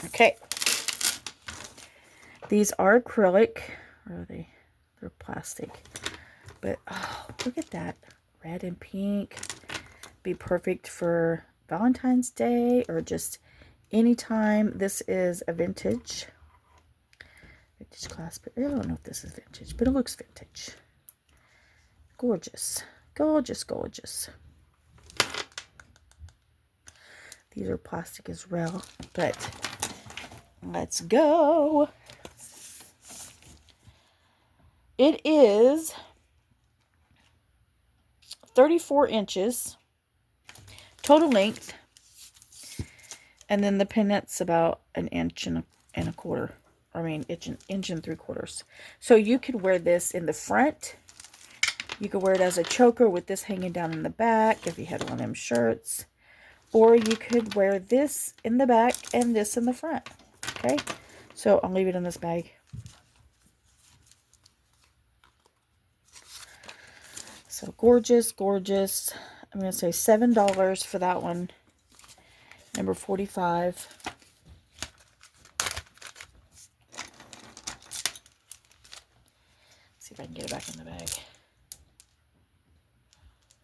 Okay. These are acrylic. Or are they? They're plastic. But, oh, look at that. Red and pink. Be perfect for Valentine's Day or just anytime. This is a vintage clasp. I don't know if this is vintage, but it looks vintage. Gorgeous. Gorgeous, gorgeous. These are plastic as well, but let's go. It is 34 inches total length, and then the pennant's about an inch and a quarter. I mean, inch and 3/4. So you could wear this in the front. You could wear it as a choker with this hanging down in the back if you had one of them shirts. Or you could wear this in the back and this in the front. Okay? So I'll leave it in this bag. So gorgeous, gorgeous. I'm going to say $7 for that one. Number 45. See if I can get it back in the bag.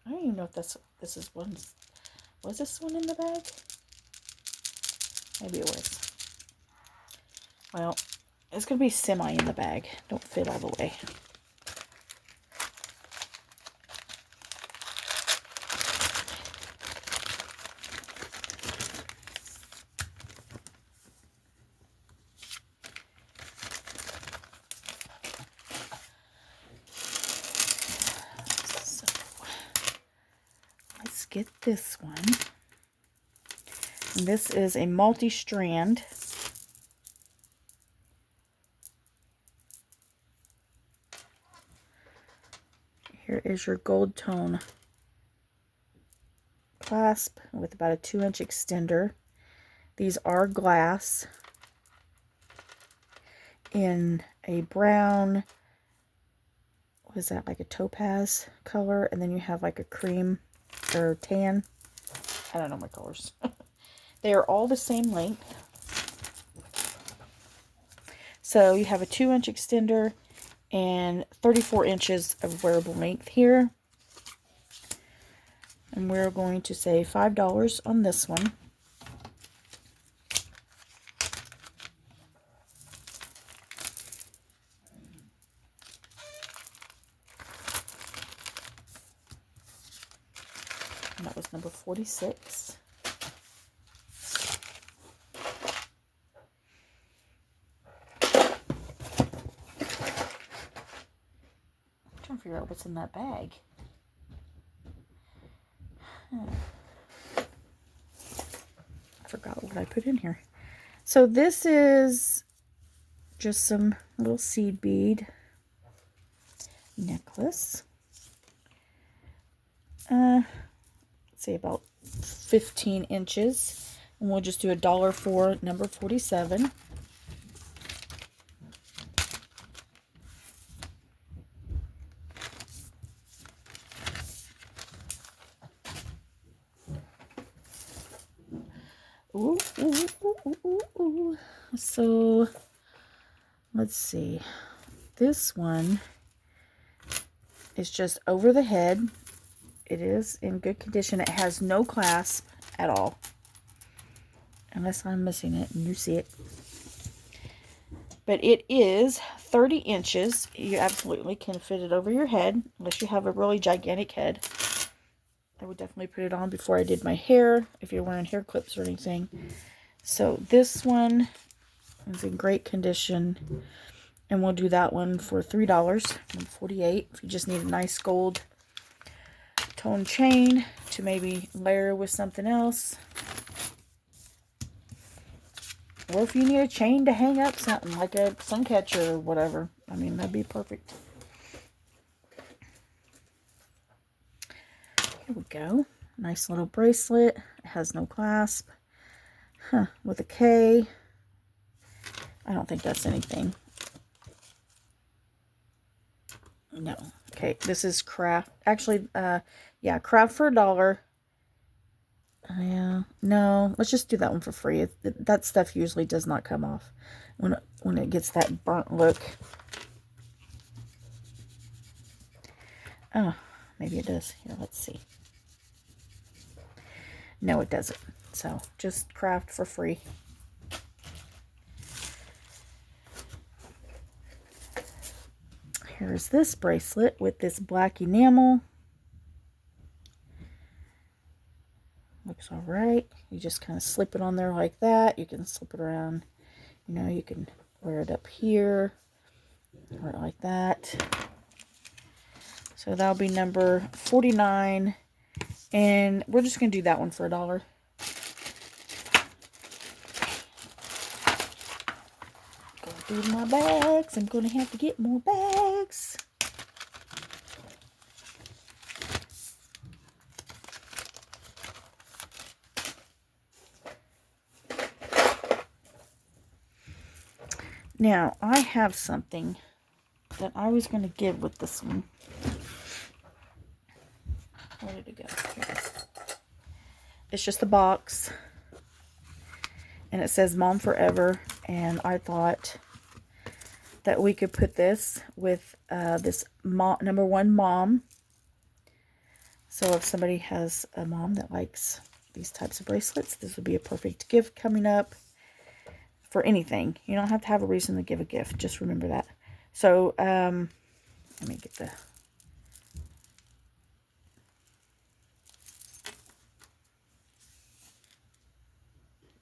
I don't even know if this is one. Was this one in the bag? Maybe it was. Well, it's going to be semi in the bag. Don't fit all the way. Get this one. And this is a multi-strand. Here is your gold tone clasp with about a 2-inch extender. These are glass in a brown, what is that, like a topaz color, and then you have like a cream or tan. I don't know my colors. They are all the same length. So you have a 2-inch extender and 34 inches of wearable length here. And we're going to say $5 on this one. And that was number 46. I'm trying to figure out what's in that bag. I forgot what I put in here. So this is just some little seed bead necklace. Let's say about 15 inches. And we'll just do $1 for number 47. So let's see. This one is just over the head. It is in good condition. It has no clasp at all. Unless I'm missing it and you see it. But it is 30 inches. You absolutely can fit it over your head. Unless you have a really gigantic head. I would definitely put it on before I did my hair. If you're wearing hair clips or anything. So this one is in great condition. And we'll do that one for $3.48. If you just need a nice gold tone chain to maybe layer with something else. Or if you need a chain to hang up something, like a sun catcher or whatever. I mean, that'd be perfect. Here we go. Nice little bracelet. It has no clasp. With a K. I don't think that's anything. No. Okay, this is craft. Actually, yeah, craft for $1. Yeah, no, let's just do that one for free. That stuff usually does not come off when it gets that burnt look. Oh, maybe it does. Here, let's see. No, it doesn't. So, just craft for free. Here's this bracelet with this black enamel. Looks all right. You just kind of slip it on there like that. You can slip it around. You know, you can wear it up here. Wear it like that. So that'll be number 49. And we're just going to do that one for $1. Go through my bags. I'm going to have to get more bags. Now, I have something that I was going to give with this one. Where did it go? Here it is. It's just a box. And it says Mom Forever. And I thought that we could put this with this number 1 mom. So if somebody has a mom that likes these types of bracelets, this would be a perfect gift coming up. For anything. You don't have to have a reason to give a gift. Just remember that. So, let me get the...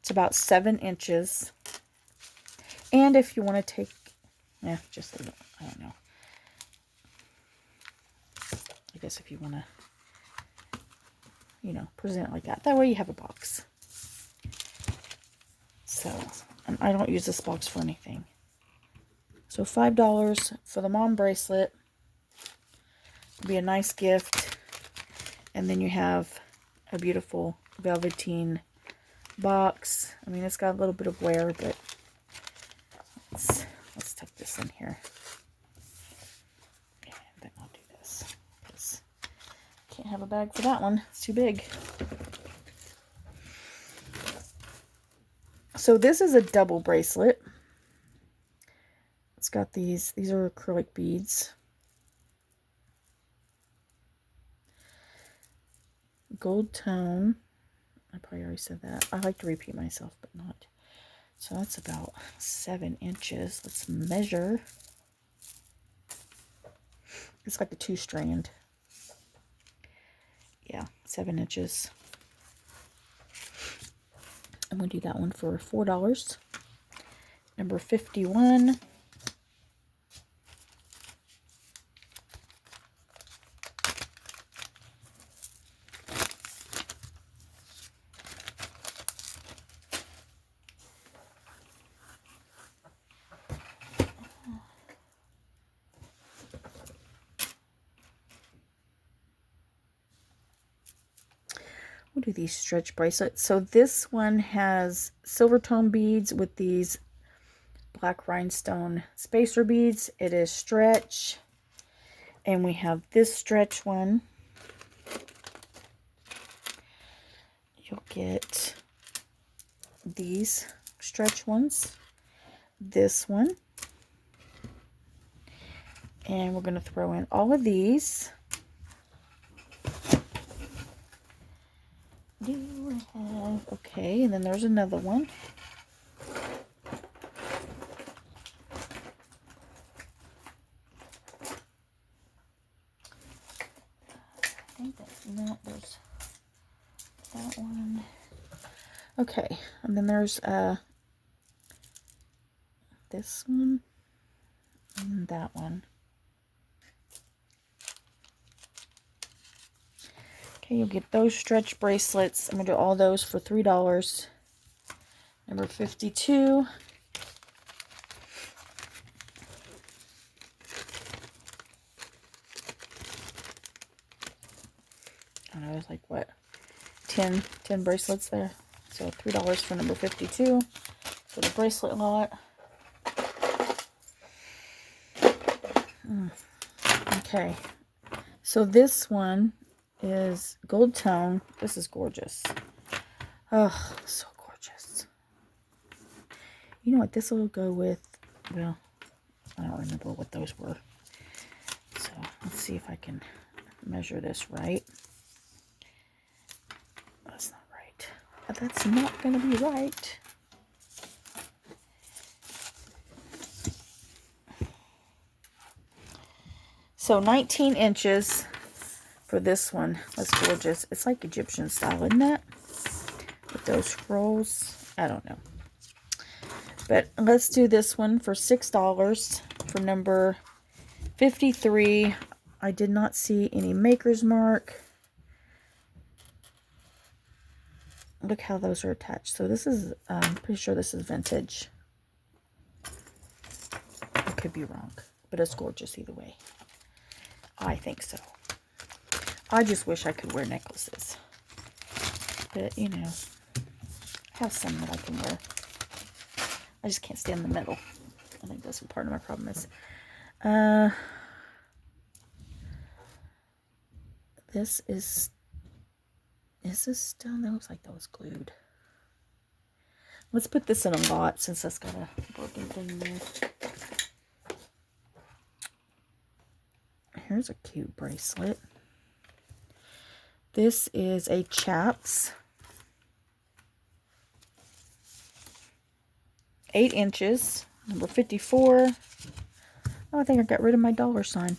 It's about 7 inches. And if you want to take... Yeah, just leave it. I don't know. I guess if you want to, you know, present it like that. That way you have a box. So... And I don't use this box for anything. So $5 for the mom bracelet. It'll be a nice gift. And then you have a beautiful velveteen box. I mean, it's got a little bit of wear, but let's tuck this in here. And then I'll do this. Because I can't have a bag for that one. It's too big. So this is a double bracelet. It's got these are acrylic beads. Gold tone. I probably already said that. I like to repeat myself, but not. So that's about 7 inches. Let's measure. It's like a 2-strand. Yeah, 7 inches. I'm going to do that one for $4. Number 51. We'll do these stretch bracelets. So this one has silver tone beads with these black rhinestone spacer beads. It is stretch. And we have this stretch one. You'll get these stretch ones. this one. And we're going to throw in all of these. Okay, and then there's another one. I think that's not, there's that one. Okay, and then there's this one and that one. Okay, you'll get those stretch bracelets. I'm going to do all those for $3. Number 52. I don't know, it's like what? 10 bracelets there. So $3 for number 52 for the bracelet lot. Okay, so this one is gold tone. This is gorgeous. Oh, so gorgeous. You know what? This will go with, well, I don't remember what those were. So let's see if I can measure this right. That's not right. That's not going to be right. So 19 inches for this one. That's gorgeous. It's like Egyptian style, isn't it? With those scrolls. I don't know. But let's do this one for $6 for number 53. I did not see any maker's mark. Look how those are attached. So this is, I'm pretty sure this is vintage. I could be wrong, but it's gorgeous either way. I think so. I just wish I could wear necklaces. But, you know, I have some that I can wear. I just can't stand the metal. I think that's what part of my problem is. This is this still? That looks like that was glued. Let's put this in a lot since that's got a broken thing there. Here's a cute bracelet. This is a chaps. 8 inches. Number 54. Oh, I think I got rid of my dollar sign.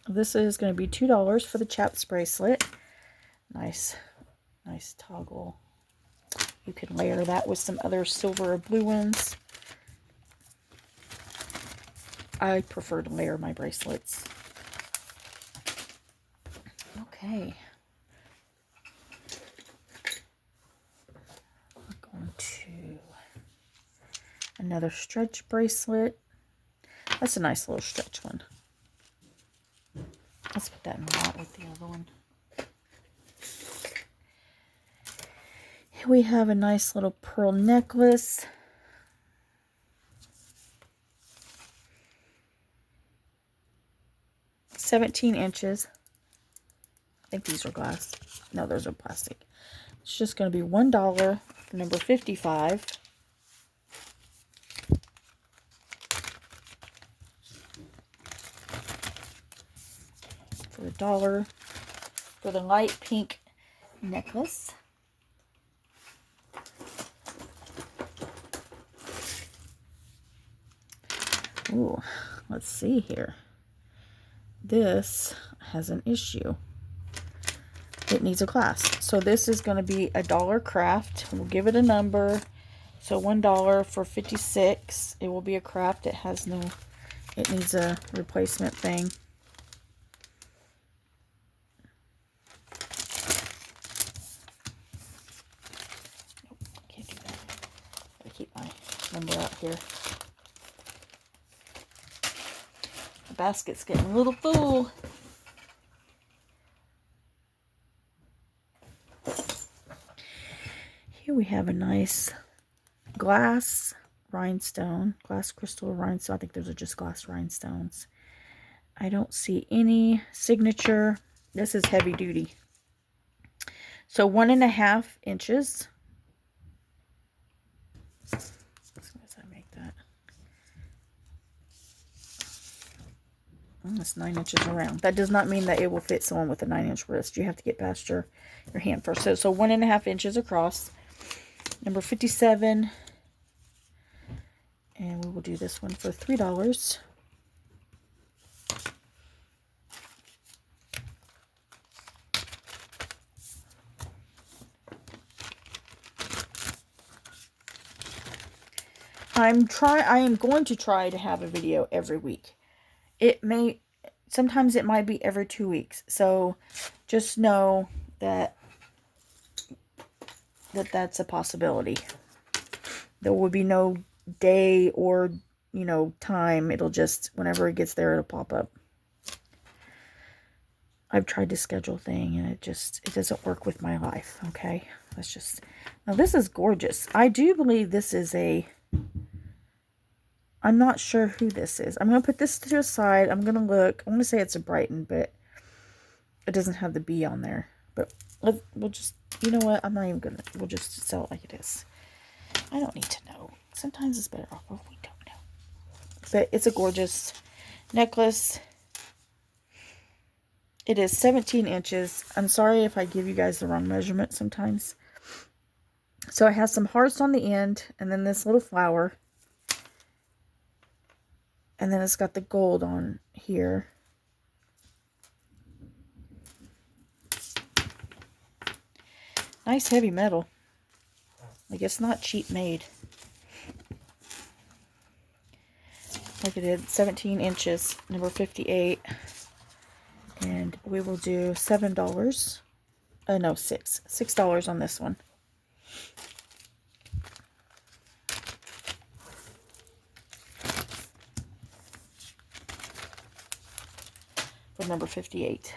This is going to be $2 for the chaps bracelet. Nice toggle. You can layer that with some other silver or blue ones. I prefer to layer my bracelets. Okay. We're going to another stretch bracelet. That's a nice little stretch one. Let's put that in a lot with the other one. Here we have a nice little pearl necklace. $17 inches. I think these are glass. No, those are plastic. It's just going to be $1 for number 55. For $1 for the light pink necklace. Ooh, let's see here. This has an issue. It needs a clasp. So this is going to be $1 craft. We'll give it a number. So $1 for 56. It will be a craft. It has no, it needs a replacement thing. Nope, can't do that. Gotta keep my number out here. The basket's getting a little full. Here we have a nice glass rhinestone, glass crystal rhinestone. I think those are just glass rhinestones. I don't see any signature. This is heavy duty. So 1.5 inches. As soon as I make that. It's 9 inches around. That does not mean that it will fit someone with a 9-inch wrist. You have to get past your hand first. So 1.5 inches across. Number 57. And we will do this one for $3. I am going to try to have a video every week. Sometimes it might be every 2 weeks. So just know that that's a possibility. There will be no day or, time. It'll just, whenever it gets there, it'll pop up. I've tried to schedule thing and it doesn't work with my life. Okay. Now this is gorgeous. I do believe this is I'm not sure who this is. I'm going to put this to the side. I'm going to look. I want to say it's a Brighton, but it doesn't have the B on there. But we'll just, you know what? I'm not even going to, we'll just sell it like it is. I don't need to know. Sometimes it's better off if we don't know. But it's a gorgeous necklace. It is 17 inches. I'm sorry if I give you guys the wrong measurement sometimes. So it has some hearts on the end, and then this little flower. And then it's got the gold on here. Nice heavy metal. Like, it's not cheap made. Like it did, 17 inches, number 58. And we will do $7. No, $6 on this one. For number 58.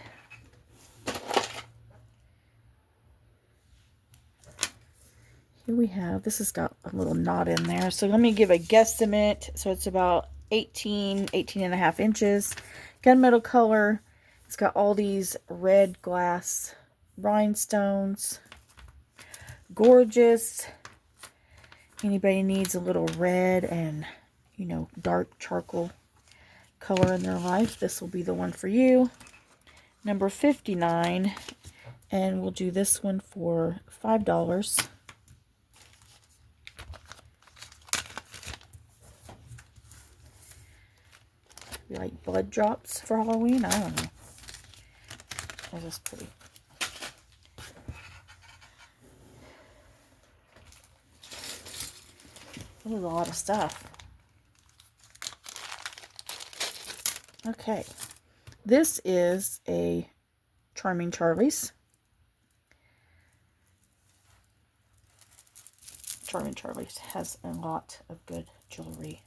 Here we have, this has got a little knot in there. So let me give a guesstimate. So it's about 18 and a half inches. Gunmetal color. It's got all these red glass rhinestones. Gorgeous. Anybody needs a little red and, dark charcoal color in their life, this will be the one for you. Number 59. And we'll do this one for $5. Like blood drops for Halloween. I don't know. This is pretty. This is a lot of stuff. Okay. This is a Charming Charlie's. Charming Charlie's has a lot of good jewelry,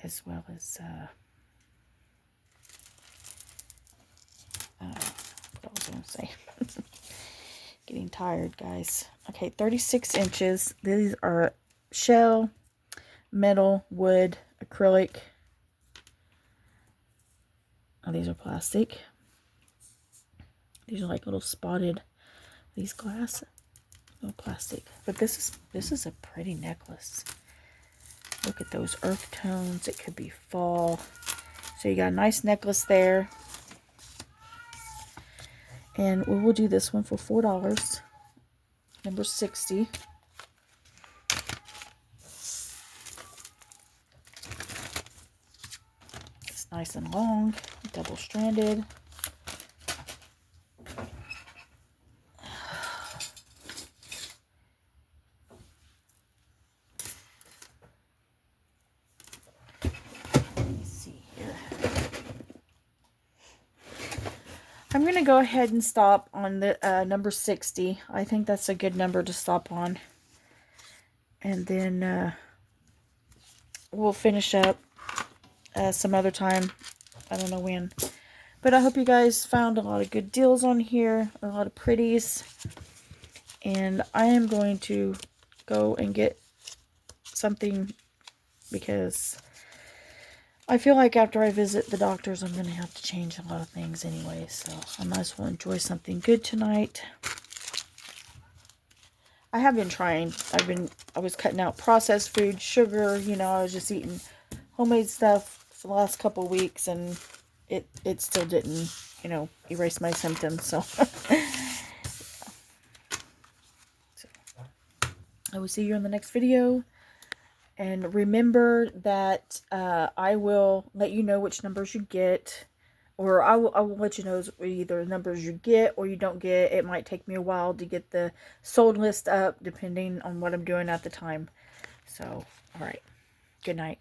as well as what was I going to say? Getting tired, guys. Okay, 36 inches. These are shell, metal, wood, acrylic. Oh, these are plastic. These are like little spotted. These glass, no plastic. But this is a pretty necklace. Look at those earth tones. It could be fall. So you got a nice necklace there. And we will do this one for $4. Number 60. It's nice and long, double-stranded. I'm going to go ahead and stop on the number 60. I think that's a good number to stop on. And then we'll finish up some other time. I don't know when. But I hope you guys found a lot of good deals on here. A lot of pretties. And I am going to go and get something because I feel like after I visit the doctors, I'm going to have to change a lot of things anyway. So I might as well enjoy something good tonight. I have been trying. I was cutting out processed food, sugar. I was just eating homemade stuff for the last couple of weeks. And it still didn't, you know, erase my symptoms. So, so I will see you in the next video. And remember that I will let you know which numbers you get. Or I will let you know either numbers you get or you don't get. It might take me a while to get the sold list up, depending on what I'm doing at the time. So, alright. Good night.